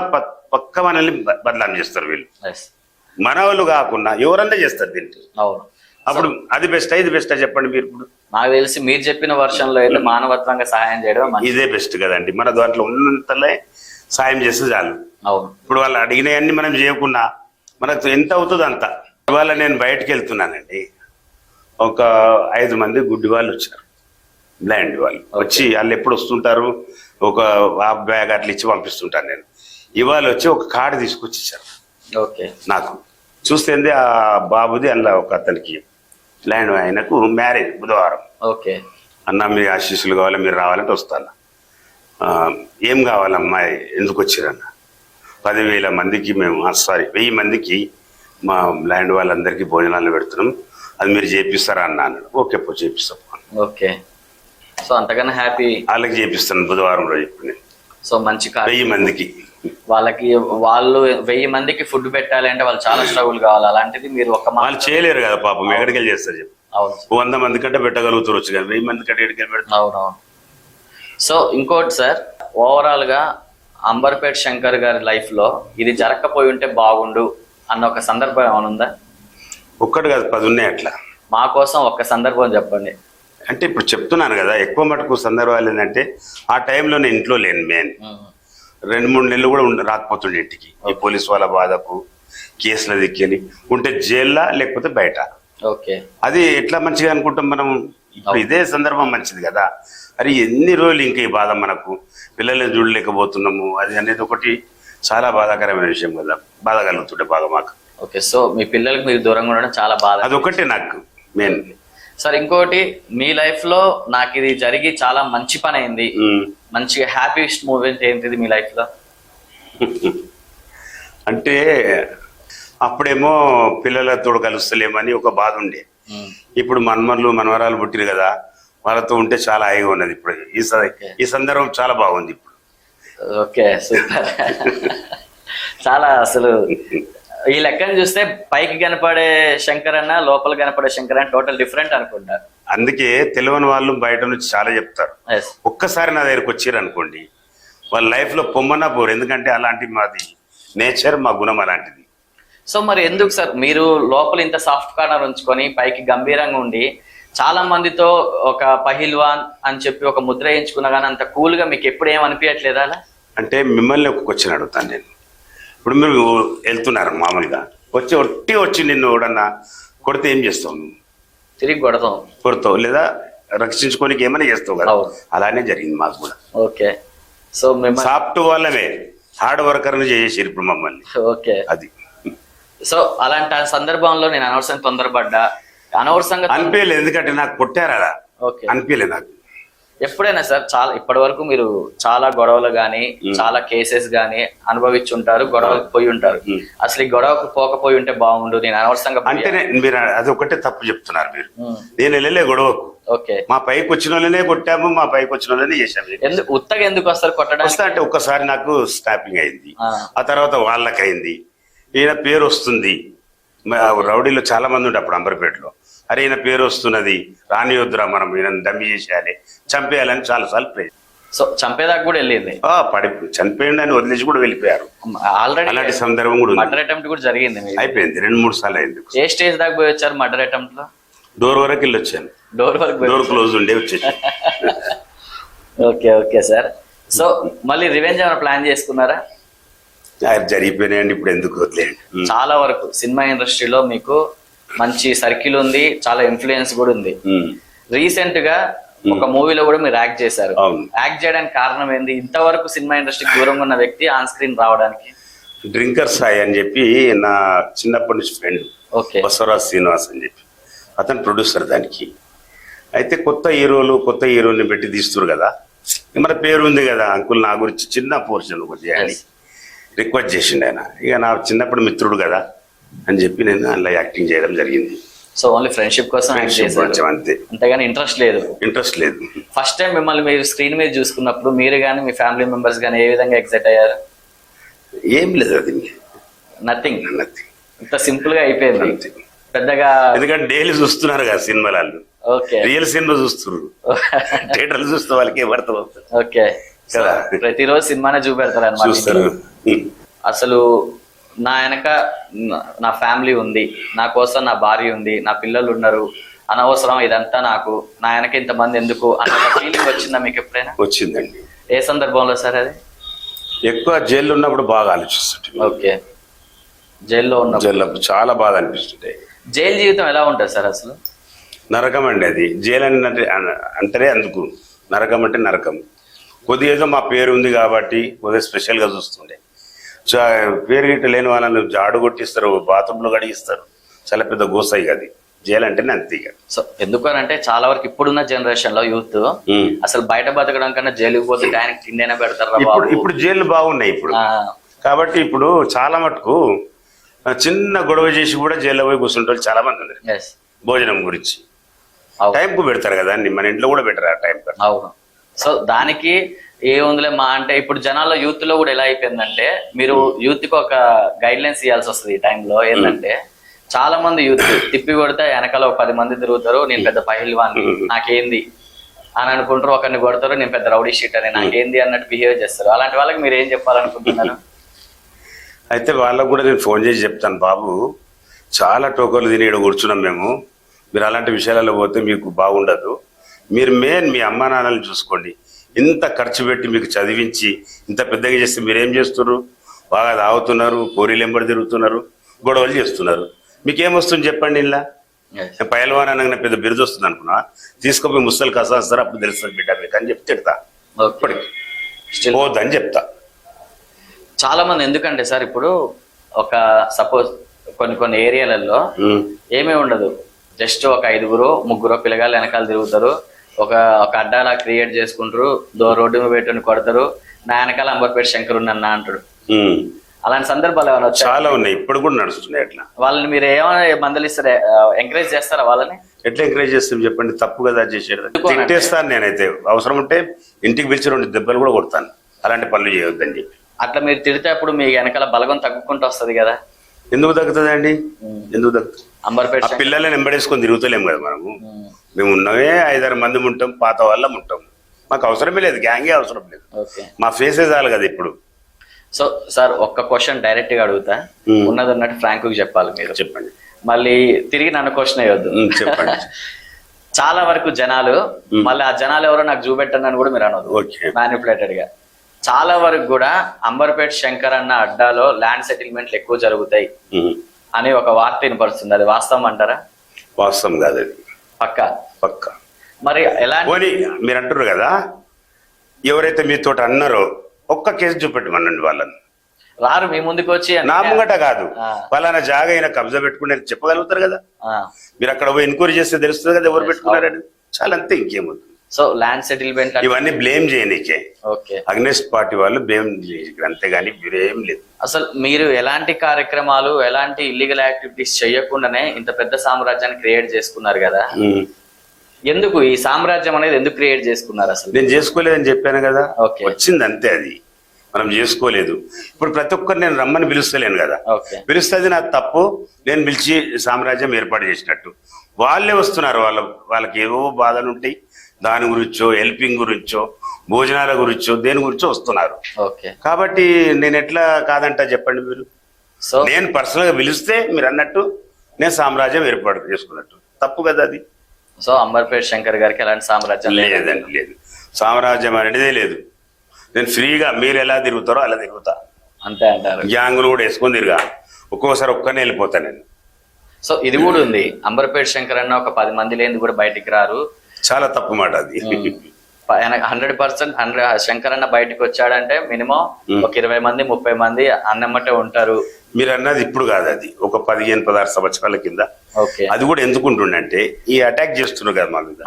పక్క మనల్ని బదలాం చేస్తారు వీళ్ళు. మన వాళ్ళు కాకుండా ఎవరన్నా చేస్తారు దీనికి. అవును, అప్పుడు అది బెస్టా ఇది బెస్టా చెప్పండి మీరు? ఇప్పుడు నాకు తెలిసి మీరు చెప్పిన వర్షంలో అయితే మానవత్వంగా సహాయం చేయడం ఇదే బెస్ట్ కదండి. మన దాంట్లో ఉన్నంతలే సాయం చేస్తే చాలు. అవును. ఇప్పుడు వాళ్ళు అడిగినవన్నీ మనం చేయకుండా మనకు ఎంత అవుతుందో అంత. ఇవాళ నేను బయటకు వెళ్తున్నానండి, ఒక 5 మంది గుడ్డి వాళ్ళు వచ్చారు, బ్లైండ్ వాళ్ళు వచ్చి, వాళ్ళు ఎప్పుడు వస్తుంటారు, ఒక హాఫ్ బ్యాగ్ అట్లా ఇచ్చి పంపిస్తుంటాను నేను. ఇవాళ వచ్చి ఒక కార్డు తీసుకొచ్చి ఇచ్చారు నాకు. చూస్తే ఆ బాబుది అందులో ఒక అతనికి ల్యాండ్, ఆయనకు మ్యారేజ్ బుధవారం. అన్న మీ ఆశీస్సులు కావాలి, మీరు రావాలంటే వస్తాను. ఏం కావాలమ్మా, ఎందుకు వచ్చిరన్న? 10,000 మందికి మేము 1000 మందికి మా ల్యాండ్ వాళ్ళందరికీ భోజనాలు పెడుతున్నాం, అది మీరు చేపిస్తారా అన్న అన్నాడు. ఓకే పో చేపిస్తాం. ఓకే, సో అంతకన్నా హ్యాపీ. వాళ్ళకి చేపిస్తాను బుధవారం రోజు. ఇప్పుడు నేను సో మంచి కార్ 1000 మందికి. వాళ్ళు 1000 మందికి ఫుడ్ పెట్టాలి అంటే వాళ్ళు చాలా స్ట్రగుల్ కావాలి. అలాంటిది మీరు వాళ్ళు చేయలేరు కదా పాపం, ఎక్కడికి వెళ్ళి చేస్తారు చెప్పు. అవును 100 మంది కంటే పెట్టగలుగుతారు వచ్చు కానీ 1000 మంది కంటే ఎక్కడికి వెళ్ళి పెడతారు. అవునవును. సో ఇంకోటి సార్, ఓవరాల్ గా అంబర్పేట్ శంకర్ గారి లైఫ్ లో ఇది జరగకపోయి ఉంటే బాగుండు అన్న ఒక సందర్భం ఏమైనా ఉందా? ఒక్కటి కాదు 10 ఉన్నాయి అట్లా. మా కోసం ఒక్క సందర్భం చెప్పండి. అంటే ఇప్పుడు చెప్తున్నాను కదా, ఎక్కువ మటుకు సందర్భాలు ఏంటంటే ఆ టైంలో నేను ఇంట్లో లేను. మెయిన్ 2-3 నెలలు కూడా రాకపోతుండే ఇంటికి. ఈ పోలీస్ వాళ్ళ బాధకు, కేసుల దిక్కెళ్ళి ఉంటే జైల్లో లేకపోతే బయట. ఓకే, అది ఎట్లా మంచిగా అనుకుంటాం మనం. ఇప్పుడు ఇదే సందర్భం మంచిది కదా. అరే ఎన్ని రోజులు ఇంకా ఈ బాధ మనకు, పిల్లల్ని చూడలేకపోతున్నాము, అది అనేది ఒకటి చాలా బాధాకరమైన విషయం కదా. బాధ కలుగుతుండే బాగా మాకు. ఓకే, సో మీ పిల్లలకి మీరు దూరంగా ఉండడం చాలా బాధ. అదొకటి నాకు మెయిన్. సార్ ఇంకోటి, మీ లైఫ్ లో నాకు ఇది జరిగి చాలా మంచి పని అయింది, మంచిగా హ్యాపీయెస్ట్ మూమెంట్ ఏంటిది మీ లైఫ్ లో? అంటే అప్పుడేమో పిల్లలతో కలుస్తలేమని ఒక బాధ ఉండే. ఇప్పుడు మన్మర్లు మనవరాలు పుట్టిరు కదా, వాళ్ళతో ఉంటే చాలా హాయిగా ఉన్నది. ఇప్పుడు ఈ సందర్భం చాలా బాగుంది ఇప్పుడు. Okay, super. చాలా అసలు ఈ లెక్కను చూస్తే పైకి కనపడే శంకర్ అన్న, లోపల కనపడే శంకర్ అన్న టోటల్ డిఫరెంట్ అనుకుంటా. అందుకే తెలియని వాళ్ళు బయట నుంచి చాలా చెప్తారు. ఒక్కసారి నా దగ్గరకు వచ్చారు అనుకోండి, వాళ్ళ లైఫ్ లో పొమ్మన్నా పోరు. ఎందుకంటే అలాంటి మాది నేచర్, మా గుణం అలాంటిది. సో మరి ఎందుకు సార్ మీరు లోపల ఇంత సాఫ్ట్ కార్నర్ ఉంచుకొని పైకి గంభీరంగా ఉండి చాలా మందితో ఒక పహిల్వాన్ అని చెప్పి ఒక ముద్ర వేయించుకున్నా కానీ అంత కూల్ గా మీకు ఎప్పుడు ఏమనిపించట్లేదా? అలా అంటే మిమ్మల్ని ఒక క్వశ్చన్ అడుగుతాను నేను. ఇప్పుడు మీరు వెళ్తున్నారు మామూలుగా, వచ్చి నిన్ను ఎవడన్నా కొడితే ఏం చేస్తావు నువ్వు? తిరిగి కొడతావు లేదా రక్షించుకోనికి ఏమైనా చేస్తావు కదా. అలానే జరిగింది మాకు కూడా. ఓకే, సో మేము సాఫ్ట్ వాళ్ళమే హార్డ్ వర్కర్ చేసేసారు ఇప్పుడు మమ్మల్ని. ఓకే, అది. సో అలాంటి సందర్భంలో నేను అనవసరంగా తొందరపడ్డా, అనవసరంగా అనిపించలేదు. ఎందుకంటే నాకు కొట్టారా ఓకే అనిపించలేదు నాకు. ఎప్పుడైనా సార్ చాలా ఇప్పటి వరకు మీరు చాలా గొడవలు గానీ చాలా కేసెస్ గానీ అనుభవించి ఉంటారు, గొడవలకు పోయి ఉంటారు. అసలు ఈ గొడవకు పోకపోయి ఉంటే బాగుండు, నేను అనవసరంగా అంటే మీరు అది ఒకటే తప్పు చెప్తున్నారు మీరు. నేను వెళ్ళలే గొడవకు. ఓకే, మా పైకి వచ్చిన వాళ్ళనే కొట్టాము, మా పైకి వచ్చిన వాళ్ళనే చేశాము. ఉత్తగా ఎందుకు వస్తారు కొట్టడానికి? వస్తా అంటే ఒక్కసారి నాకు స్టాపింగ్ అయింది, ఆ తర్వాత వాళ్ళకైంది. ఈయన పేరు వస్తుంది, రౌడీలో చాలా మంది ఉండే అప్పుడు అంబర్పేటలో. అరే ఈయన పేరు వస్తున్నది, రానియొద్దురా, మనం ఈయన దమ్మి చేసేయాలి, చంపేయాలని చాలాసార్లు ప్రయత్నం. సో చంపేదాకా కూడా వెళ్ళింది. చనిపోయింది అని వదిలేసి కూడా వెళ్ళిపోయారు. ఆల్రెడీ అలాంటి సందర్భం కూడా మర్డర్ అటెంప్ట్ కూడా జరిగింది. అయిపోయింది 2-3 సార్లు అయింది. ఏ స్టేజ్ దాకా పోయి వచ్చారు మర్డర్ అటెంప్ట్ లో? డోర్ వరకు వెళ్ళి వచ్చాను. డోర్ క్లోజ్ ఉండే వచ్చేసి. Okay okay sir. సో మళ్ళీ రివెంజ్ ఏమైనా ప్లాన్ చేసుకున్నారా? జరిగిపోయినాయండి, ఇప్పుడు ఎందుకు వదిలేండి. చాలా వరకు సినిమా ఇండస్ట్రీలో మీకు మంచి సర్కిల్ ఉంది, చాలా ఇన్ఫ్లుయెన్స్ కూడా ఉంది. రీసెంట్ గా ఒక మూవీలో కూడా మీరు యాక్ట్ చేశారు. యాక్ట్ చేయడానికి కారణం ఏంది? ఇంతవరకు సినిమా ఇండస్ట్రీకి దూరంగా ఉన్న వ్యక్తి ఆన్ స్క్రీన్ రావడానికి? డ్రింకర్ సాయి అని చెప్పి నా చిన్నప్పటి నుంచి ఫ్రెండ్, బసవరాజ్ శ్రీనివాస్ అని చెప్పి, అతను ప్రొడ్యూసర్ దానికి. అయితే కొత్త హీరోని పెట్టి తీస్తున్నారు కదా, మన పేరు ఉంది కదా అంకుల్, నా గురించి చిన్న పోర్షన్ ఒకటి చేయాలి రిక్వెస్ట్ చేసిండు ఆయన. ఇక నా చిన్నప్పుడు మిత్రుడు కదా అని చెప్పి నేను అలా యాక్టింగ్ చేయడం జరిగింది. సో ఓన్లీ ఫ్రెండ్షిప్ కోసం అంతే, అంతేగాని ఇంట్రెస్ట్ లేదు. ఫస్ట్ టైం మిమ్మల్ని మీరు స్క్రీన్ మీద చూసుకున్నప్పుడు మీరు కానీ మీ ఫ్యామిలీ మెంబర్స్ కానీ ఏ విధంగా ఎక్సైట్ అయ్యారు? ఏం లేదు, అది నథింగ్. ఇంత సింపుల్ గా అయిపోయింది పెద్దగా. ఎందుకంటే డైలీ చూస్తున్నారు కదా సినిమాలు, రియల్ సినిమా చూస్తున్నారు. థియేటర్లు చూస్తే వాళ్ళకి ఏమర్థం అవుతుంది. ఓకే, ప్రతిరోజు సినిమానే చూపెడతారు అన్నమాట. అసలు నా వెనక నా ఫ్యామిలీ ఉంది, నా కోసం నా భార్య ఉంది, నా పిల్లలు ఉన్నారు, అనవసరం ఇదంతా నాకు, నా వెనక ఇంతమంది ఎందుకు అన్న ఫీలింగ్ వచ్చిందా మీకు ఎప్పుడైనా? వచ్చిందండి. ఏ సందర్భంలో సార్ అది? ఎక్కువ జైల్లో ఉన్నప్పుడు బాగా ఆలోచిస్తుంటాయి. ఓకే, జైల్లో ఉన్నప్పుడు చాలా బాధ అనిపిస్తుంది. జైలు జీవితం ఎలా ఉంటుంది సార్ అసలు? నరకం అండి అది. జైలు అంటే అందుకు నరకం అంటే నరకం. కొద్దిగా ఏదో మా పేరు ఉంది కాబట్టి కొద్దిగా స్పెషల్గా చూస్తుండే. పేరు గిట్ట లేని వాళ్ళని జాడు కొట్టిస్తారు, బాత్రూంలో గడిగిస్తారు, చాలా పెద్ద గోసాయి అది. జైలు అంటేనే అంతే. సో ఎందుకనంటే చాలా వరకు ఇప్పుడున్న జనరేషన్ లో యూత్ అసలు బయట బతకడం కన్నా జైలుకి పోతే ఆయనకి తిండైనా పెడతారు. ఇప్పుడు జైలు బాగున్నాయి ఇప్పుడు, కాబట్టి ఇప్పుడు చాలా మటుకు చిన్న గొడవ చేసి కూడా జైల్లో పోయి కూర్చుంటే చాలా మంది ఉన్నారు. భోజనం గురించి టైంకు పెడతారు కదా, మన ఇంట్లో కూడా పెట్టరు ఆ టైం. అవును. సో దానికి ఏముందిలే మా అంటే ఇప్పుడు జనాల్లో యూత్ లో కూడా ఎలా అయిపోయిందంటే మీరు యూత్ కి ఒక గైడ్ లైన్స్ ఇవ్వాల్సి వస్తుంది ఈ టైంలో. ఏంటంటే చాలా మంది యూత్ తిప్పి కొడితే వెనకాల 10 మంది తిరుగుతారు, నేను పెద్ద పహిల్వాన్ నాకేంది అని అనుకుంటారు, ఒకరిని కొడతారు నేను పెద్ద రౌడీ షీట్ అని నాకేంది అన్నట్టు బిహేవ్ చేస్తారు. అలాంటి వాళ్ళకి మీరు ఏం చెప్పాలనుకుంటున్నారు? అయితే వాళ్ళకు కూడా నేను ఫోన్ చేసి చెప్తాను, బాబు చాలా టోకర్లు తిని ఇక్కడ కూర్చున్నాం మేము, మీరు అలాంటి విషయాలలో పోతే మీకు బాగుండదు. మీరు మెయిన్ మీ అమ్మా నాన్నలు చూసుకోండి. ఇంత ఖర్చు పెట్టి మీకు చదివించి ఇంత పెద్దగా చేస్తే మీరేం చేస్తున్నారు? బాగా తాగుతున్నారు, కోరీలు ఎంబడి తిరుగుతున్నారు, గొడవలు చేస్తున్నారు. మీకేమొస్తుంది చెప్పండి? ఇలా పైల్వాన్ అనగానే పెద్ద బిరుదు వస్తుంది అనుకున్నా, తీసుకుపోయి ముసలు కసాస్తారు, అప్పుడు తెలుస్తుంది బిడ్డ మీకు అని చెప్పి తిడతా. ఇప్పటికి పోద్దని చెప్తా. చాలా మంది ఎందుకంటే సార్ ఇప్పుడు ఒక సపోజ్ కొన్ని ఏరియాలలో ఏమీ ఉండదు, జస్ట్ ఒక 5-6 పిల్లగాళ్ళు వెనకాల తిరుగుతారు, ఒక అడ్డాలా క్రియేట్ చేసుకుంటారు, రోడ్డు మీద పెట్టుకుని కొడతారు, నా వెనకాల అంబర్పేట శంకర్ ఉన్నన్నా అంటాడు. అలాంటి సందర్భాలు ఏమైనా చాలా ఉన్నాయి, ఇప్పుడు కూడా నడుస్తున్నాయి. అట్లా వాళ్ళని మీరు ఏమైనా మందలిస్తారా, ఎంకరేజ్ చేస్తారా వాళ్ళని? ఎట్లా ఎంకరేజ్ చేస్తాం చెప్పండి? తప్పు కదా చేసేది. తిట్టేస్తాను నేనైతే, అవసరం ఉంటే ఇంటికి పిలిచి 2 దెబ్బలు కూడా కొడతాను, అలాంటి పనులు చేయొద్దని చెప్పి. అట్లా మీరు తిడితే అప్పుడు మీ వెనకాల బలగం తగ్గుకుంటూ వస్తుంది కదా? ఎందుకు తగ్గుతుంది అండి? ఎందుకు తగ్గుతుంది? అంబర్పేట పిల్లల్ని వెంబడేసుకొని తిరుగుతలేము కదా మనము. మేము ఉన్నవే 5-6 మంది ఉంటాం, పాత వాళ్ళం ఉంటాం, మాకు అవసరమే లేదు, గ్యాంగే అవసరం లేదు, మా ఫేసే చాలు కదా ఇప్పుడు. సో సార్ ఒక్క క్వశ్చన్ డైరెక్ట్ గా అడుగుతా, ఉన్నది ఉన్నట్టు ఫ్రాంక్ గా చెప్పాలి మీరు. చెప్పండి. మళ్ళీ తిరిగి నన్ను క్వశ్చన్ అయ్యొద్దు. చెప్పండి. చాలా వరకు జనాలు మళ్ళీ ఆ జనాలు ఎవరో నాకు చూపెట్టండి అని కూడా మీరు అనొద్దు, మ్యానిపులేటెడ్ గా. చాలా వరకు కూడా అంబర్పేట శంకర్ అన్న అడ్డాలో ల్యాండ్ సెటిల్మెంట్లు ఎక్కువ జరుగుతాయి అని ఒక వార్త వినపడుతుంది, అది వాస్తవం అంటారా? వాస్తవం కాదు అది. పక్క మరి ఎలా మీరు అంటారు కదా, ఎవరైతే మీతో అన్నారో ఒక్క కేసు చూపెట్టమనండి వాళ్ళని. రారు మీ ముందుకు వచ్చి, నా ముంగట కాదు, వాళ్ళ జాగా అయినా కబ్జా పెట్టుకునే చెప్పగలుగుతారు కదా. మీరు అక్కడ పోయి ఎంక్వైరీ చేస్తే తెలుస్తుంది కదా ఎవరు పెట్టుకున్నారని. చాలా అంతే, ఇంకేమవుతుంది. సో ల్యాండ్ సెటిల్మెంట్ ఇవన్నీ బ్లేమ్ చేయనీకే అగ్నెస్ట్ పార్టీ వాళ్ళు బ్లేమ్ చేయరు, అంతేగాని మీరేం లేదు. అసలు మీరు ఎలాంటి కార్యక్రమాలు ఎలాంటి ఇల్లీగల్ యాక్టివిటీస్ చేయకుండానే ఇంత పెద్ద సామ్రాజ్యాన్ని క్రియేట్ చేసుకున్నారు కదా, ఎందుకు ఈ సామ్రాజ్యం అనేది ఎందుకు క్రియేట్ చేసుకున్నారు? అసలు నేను చేసుకోలేదని చెప్పాను కదా, వచ్చింది అంతే, అది మనం చేసుకోలేదు. ఇప్పుడు ప్రతి ఒక్కరు నేను రమ్మని పిలుస్తలేను కదా, పిలుస్తుంది నాకు తప్పు, నేను పిలిచి సామ్రాజ్యం ఏర్పాటు చేసినట్టు. వాళ్ళే వస్తున్నారు, వాళ్ళకి ఏవో బాధలు ఉంటాయి, దాని గురించో హెల్పింగ్ గురించో భోజనాల గురించో దేని గురించో వస్తున్నారు. కాబట్టి నేను ఎట్లా కాదంటా చెప్పండి మీరు? నేను పర్సనల్ గా పిలిస్తే మీరు అన్నట్టు నేను సామ్రాజ్యం ఏర్పాటు చేసుకున్నట్టు, తప్పు కదా అది. సో అంబర్పేట శంకర్ గారికి ఎలాంటి సామ్రాజ్యం లేదండి, లేదు, సామ్రాజ్యం అనేదే లేదు. నేను ఫ్రీగా మీరు ఎలా తిరుగుతారో అలా తిరుగుతా, అంతే అంటారు. గ్యాంగులు కూడా వేసుకొని తిరిగా, ఒక్కోసారి ఒక్కనే వెళ్ళిపోతా నేను. సో ఇది కూడా ఉంది, అంబర్పేట శంకర్ అన్న ఒక 10 మంది లేని కూడా బయటికి రారు, చాలా తప్పు మాట అది. 100% శంకర్ అన్న బయటకు వచ్చాడంటే మినిమం ఒక 20 మంది 30 మంది అన్నమ్మటే ఉంటారు. మీరు అన్నది ఇప్పుడు కాదు, అది ఒక 15-16 సంవత్సరాల కింద. అది కూడా ఎందుకుంటుండే ఈ అటాక్ చేస్తున్నారు కదా మా మీద,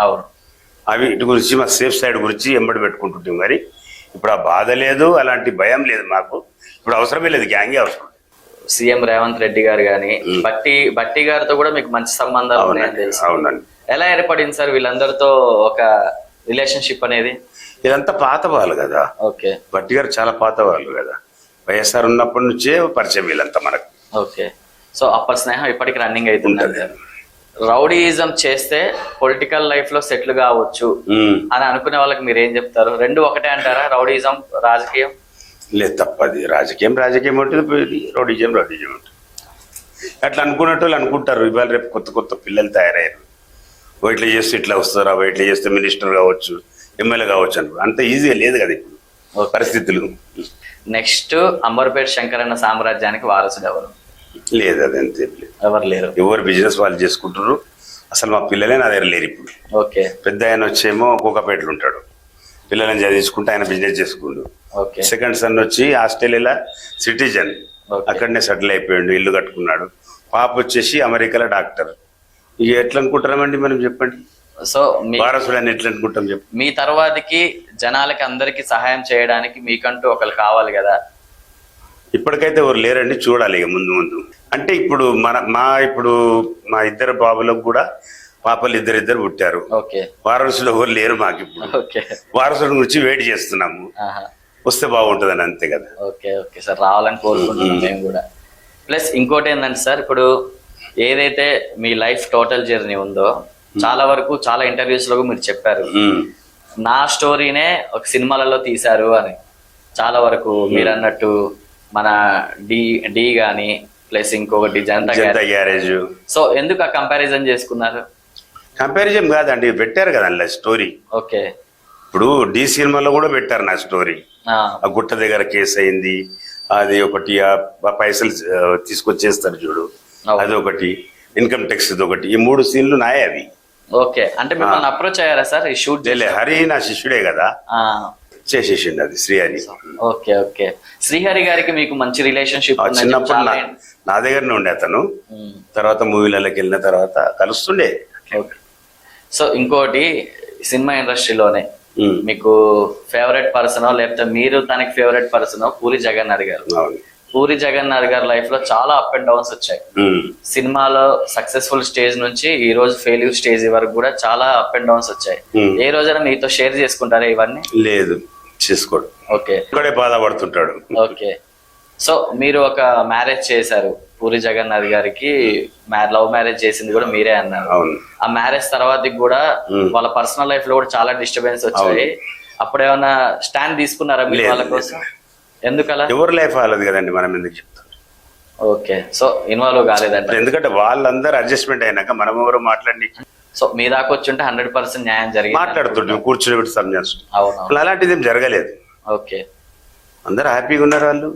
అవి ఇటు గురించి మా సేఫ్ సైడ్ గురించి ఎంబడి పెట్టుకుంటుంటాం. మరి ఇప్పుడు ఆ బాధ లేదు, అలాంటి భయం లేదు మాకు, ఇప్పుడు అవసరమే లేదు, గ్యాంగే అవసరం. సీఎం రేవంత్ రెడ్డి గారు గాని బట్టి గారితో కూడా మీకు మంచి సంబంధాలు ఉన్నాయని తెలుసు. అవునండి. ఎలా ఏర్పడింది సార్ వీళ్ళందరితో ఒక రిలేషన్షిప్ అనేది? ఇదంతా పాత వాళ్ళు కదా, బట్టి గారు చాలా పాత వాళ్ళు కదా, వైఎస్ఆర్ ఉన్నప్పటి నుంచే పరిచయం వీళ్ళంతా మనకు. సో అప్పటి స్నేహం ఇప్పటికి రన్నింగ్ అవుతుంది. రౌడీయిజం చేస్తే పొలిటికల్ లైఫ్ లో సెటిల్ కావచ్చు అని అనుకునే వాళ్ళకి మీరు ఏం చెప్తారు? రెండు ఒకటే అంటారా, రౌడీయిజం రాజకీయం? లేదు, తప్పది. రాజకీయం ఉంటుంది, రౌడీజం ఉంటుంది. అట్లా అనుకున్నట్టు వాళ్ళు అనుకుంటారు. ఇవాళ రేపు కొత్త పిల్లలు తయారయ్యారు, ఇట్లా చేస్తే ఇట్లా వస్తారా, ఇట్లా చేస్తే మినిస్టర్ కావచ్చు, ఎమ్మెల్యే కావచ్చు అని. అంత ఈజీగా లేదు కదా ఇప్పుడు పరిస్థితులు. నెక్స్ట్ అంబర్పేట శంకర్ అన్న సామ్రాజ్యానికి వారసుడు ఎవరు? లేదు, అదంతే, ఎవరు లేరు. ఎవరు బిజినెస్ వాళ్ళు చేసుకుంటారు. అసలు మా పిల్లలే నా దగ్గర లేరు ఇప్పుడు. పెద్ద ఆయన వచ్చేమో కోకాపేటలో ఉంటాడు, పిల్లలని చదివించుకుంటే ఆయన బిజినెస్ చేసుకుండు. సెకండ్ సన్ వచ్చి ఆస్ట్రేలియాలో సిటిజన్, అక్కడనే సెటిల్ అయిపోయాడు, ఇల్లు కట్టుకున్నాడు. పాప వచ్చేసి అమెరికాలో డాక్టర్. ఇక ఎట్లా అనుకుంటారామండి మనం, చెప్పండి. సో వారసుడు అని ఎట్లా అనుకుంటాం చెప్పు. మీ తర్వాతకి జనాలకి అందరికి సహాయం చేయడానికి మీకంటూ ఒకరు కావాలి కదా. ఇప్పటికైతే ఎవరు లేరండి, చూడాలి ఇక ముందు. అంటే ఇప్పుడు మా ఇద్దరు బాబులకు కూడా పాపలు ఇద్దరు పుట్టారు. ఓకే వారసులు ఎవరు లేరు మాకు ఇప్పుడు. ఓకే వారసుల గురించి వెయిట్ చేస్తున్నాము, వస్తే బాగుంటుందని అంతే కదా. ఓకే ఓకే సార్, రావాలని కోరుకుంటున్నాం మేము కూడా. ప్లస్ ఇంకోటి ఏంటంటే సార్, ఇప్పుడు ఏదైతే మీ లైఫ్ టోటల్ జర్నీ ఉందో చాలా వరకు చాలా ఇంటర్వ్యూస్ లో మీరు చెప్పారు నా స్టోరీనే ఒక సినిమాలలో తీశారు అని. చాలా వరకు మీరు అన్నట్టు మన డి గాని ప్లస్ ఇంకొకటి జనతా గ్యారేజ్. సో ఎందుకు ఆ కంపారిజన్ చేసుకున్నారు? కంపారిజన్ కాదండి, పెట్టారు కదా అందులో స్టోరీ. ఓకే, ఇప్పుడు డి సినిమాలో కూడా పెట్టారు నా స్టోరీ. ఆ గుట్ట దగ్గర కేసు అయింది, అది ఒకటి, ఆ పైసలు తీసుకొచ్చేస్తారు చూడు, అది ఒకటి, ఇన్కమ్ ట్యాక్స్ ఒకటి, ఈ 3 సీన్లు నాయే అవి. ఓకే, అంటే మిమ్మల్ని అప్రోచ్ అయ్యారా సార్ ఈ షూట్? హరి నా శిష్యుడే కదా, చేసేసిండు అది శ్రీహరి. ఓకే ఓకే, శ్రీహరి గారికి మీకు మంచి రిలేషన్షిప్? చిన్నప్పుడు నా దగ్గరనే ఉండే అతను, తర్వాత మూవీలకి వెళ్ళిన తర్వాత కలుస్తుండే. సో ఇంకోటి, సినిమా ఇండస్ట్రీలోనే మీకు ఫేవరెట్ పర్సనో లేకపోతే మీరు తనకి ఫేవరెట్ పర్సనో పూరి జగన్నాథ్ గారు. పూరి జగన్నాథ్ గారి లైఫ్ లో చాలా అప్ అండ్ డౌన్స్ వచ్చాయి. సినిమాలో సక్సెస్ఫుల్ స్టేజ్ నుంచి ఈ రోజు ఫెయిల్యూర్ స్టేజ్ వరకు కూడా చాలా అప్ అండ్ డౌన్స్ వచ్చాయి. ఏ రోజైనా మీతో షేర్ చేసుకుంటారా ఇవన్నీ? లేదు, చేసుకోడు. ఓకే, ఇక్కడే బాధపడుతుంటాడు. ఓకే, సో మీరు ఒక మ్యారేజ్ చేశారు పూరి జగన్నాథ్ గారికి, లవ్ మ్యారేజ్ చేసింది కూడా మీరే అన్నారు. ఆ మ్యారేజ్ తర్వాత కూడా వాళ్ళ పర్సనల్ లైఫ్ లో కూడా చాలా డిస్టర్బెన్స్ వచ్చాయి. అప్పుడేమన్నా స్టాండ్ తీసుకున్నారా మీరు వాళ్ళ కోసం? ఎందుకలా? ఎవరి లైఫ్ వాళ్ళది కదండి, మనం ఎందుకు చెప్తాం? ఓకే, సో ఇన్వాల్వ్ కాలేదంట. ఎందుకంటే వాళ్ళందరూ అడ్జస్ట్మెంట్ అయినాక మనం ఎవరు మాట్లాడి, సో మీ దాకా వచ్చి ఉంటే 100% న్యాయం జరిగింది. మాట్లాడుతుంటే కూర్చుని పెట్టి సంజాసు. అవును, అలాంటిది ఏం జరగలేదు. ఓకే, అందరూ హ్యాపీగా ఉన్నారు వాళ్ళు.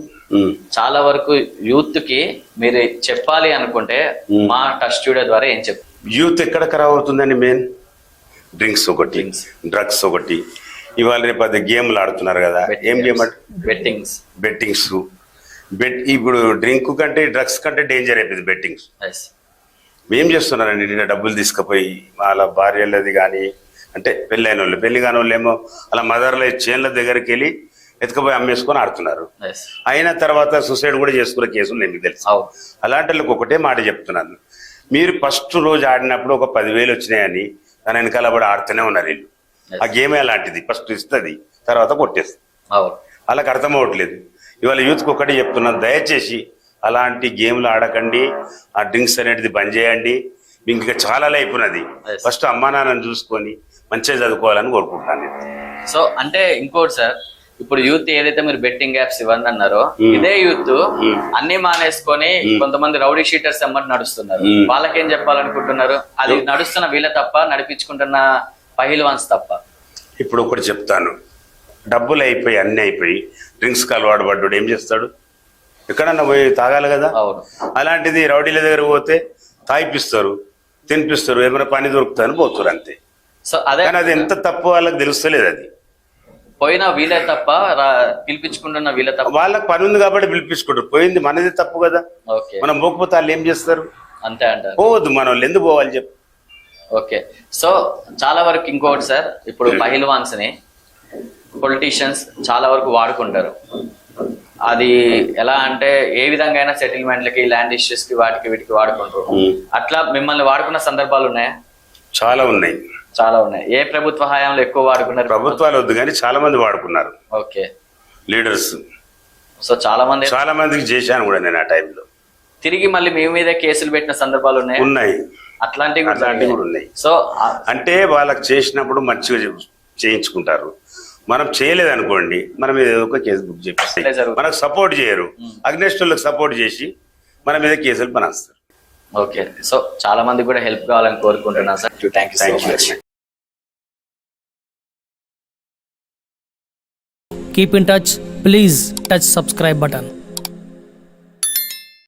చాలా వరకు యూత్ కి మీరు చెప్పాలి అనుకుంటే మా టచ్ స్టూడియో ద్వారా ఏం చెప్తారు? యూత్ ఎక్కడ ఖరాబ్ అవుతుందండి? మెయిన్ డ్రింక్స్ ఒకటి, డ్రగ్స్ ఒకటి, ఇవాళ రేపు అది గేమ్లు ఆడుతున్నారు కదా. ఏం గేమ్ అంటే బెట్టింగ్స్. ఇప్పుడు డ్రింక్ కంటే డ్రగ్స్ కంటే డేంజర్ అయిపోయింది బెట్టింగ్స్. ఏం చేస్తున్నారండి, నిన్న డబ్బులు తీసుకుపోయి వాళ్ళ భార్యలది కానీ, అంటే పెళ్ళైన వాళ్ళు, పెళ్లి కాని వాళ్ళు ఏమో అలా మదర్ల చేన్ల దగ్గరికి వెళ్ళి ఎత్తుకపోయి అమ్మేసుకొని ఆడుతున్నారు. అయిన తర్వాత సూసైడ్ కూడా చేసుకునే కేసులు నేను తెలుసు. అలాంటి వాళ్ళకి ఒకటే మాట చెప్తున్నాను, మీరు ఫస్ట్ రోజు ఆడినప్పుడు ఒక 10,000 వచ్చినాయని దాని వెనకాల పడి ఆడుతూనే ఉన్నారు వీళ్ళు. ఆ గేమే అలాంటిది, ఫస్ట్ ఇస్తుంది తర్వాత కొట్టేస్తుంది. వాళ్ళకి అర్థం అవ్వట్లేదు. ఇవాళ యూత్కి ఒకటి చెప్తున్నాను, దయచేసి అలాంటి గేమ్లు ఆడకండి, ఆ డ్రింక్స్ అనేది బంద్ చేయండి. మీకు ఇంకా చాలా లైఫ్ ఉన్నది. ఫస్ట్ అమ్మా నాన్నని చూసుకొని మంచిగా చదువుకోవాలని కోరుకుంటాను. సో అంటే ఇంకోటి సార్, ఇప్పుడు యూత్ ఏదైతే మీరు బెట్టింగ్ యాప్స్ ఇవన్నీ అన్నారో, ఇదే యూత్ అన్ని మానేసుకొని కొంతమంది రౌడీ షీటర్స్ అమ్మటి నడుస్తున్నారు. వాళ్ళకేం చెప్పాలనుకుంటున్నారు? అది నడుస్తున్న వీళ్ళ తప్ప, నడిపించుకుంటున్న పహిల్వాన్స్ తప్ప? ఇప్పుడు ఒకటి చెప్తాను, డబ్బులు అయిపోయి అన్ని అయిపోయి డ్రింక్స్ కి అలవాటు పడ్డాడు ఏం చేస్తాడు? ఎక్కడన్నా పోయి తాగాలి కదా. అలాంటిది రౌడీల దగ్గర పోతే తాగిపిస్తారు, తినిపిస్తారు, ఏమైనా పని దొరుకుతాయని పోతారు అంతే. సో అదే, అది ఎంత తప్పు వాళ్ళకి తెలుస్తలేదు. అది పోయినా వీళ్ళే తప్ప, పిలిపించుకుంటున్న వీళ్ళే తప్ప. వాళ్ళకి పని ఉంది కాబట్టి పిలిపించుకుంటారు, పోయింది మనది తప్పు కదా. మనం పోకపోతే వాళ్ళు ఏం చేస్తారు? అంతే అంటారు. పోవద్దు, మనం వాళ్ళు ఎందుకు పోవాలి చెప్పు. ఓకే, సో చాలా వరకు ఇంకోటి సార్, ఇప్పుడు పహిల్వాన్స్ ని పొలిటీషియన్స్ చాలా వరకు వాడుకుంటారు. అది ఎలా అంటే ఏ విధంగా అయినా సెటిల్మెంట్లకి, ల్యాండ్ ఇష్యూస్ కి, వాటికి వీటికి వాడుకుంటారు. అట్లా మిమ్మల్ని వాడుకున్న సందర్భాలు ఉన్నాయా? చాలా ఉన్నాయి, చాలా ఉన్నాయి. ఏ ప్రభుత్వ హయాంలో ఎక్కువ వాడుకున్నారు? ప్రభుత్వాలు వద్దు కానీ చాలా మంది వాడుకున్నారు. Okay, leaders. సో చాలా మందికి చేశాను కూడా నేను ఆ టైంలో. తిరిగి మళ్ళీ మీ మీదే కేసులు పెట్టిన సందర్భాలు ఉన్నాయి. అట్లాంటివి కూడా ఉన్నాయి. సో అంటే వాళ్ళకి చేసినప్పుడు మంచిగా చేయించుకుంటారు. మనం చేయలేదు అనుకోండి, మన మీద ఏదో ఒక కేసు బుక్ చేపిస్తారు, మనకు సపోర్ట్ చేయరు. అగ్నెస్ట్ వాళ్ళకి సపోర్ట్ చేసి మన మీద కేసులు పనేస్తారు. ఓకే, సో చాలా మంది కూడా హెల్ప్ కావాలని కోరుకుంటున్నాను sir. Thank you so much. Keep in touch. Please touch subscribe button.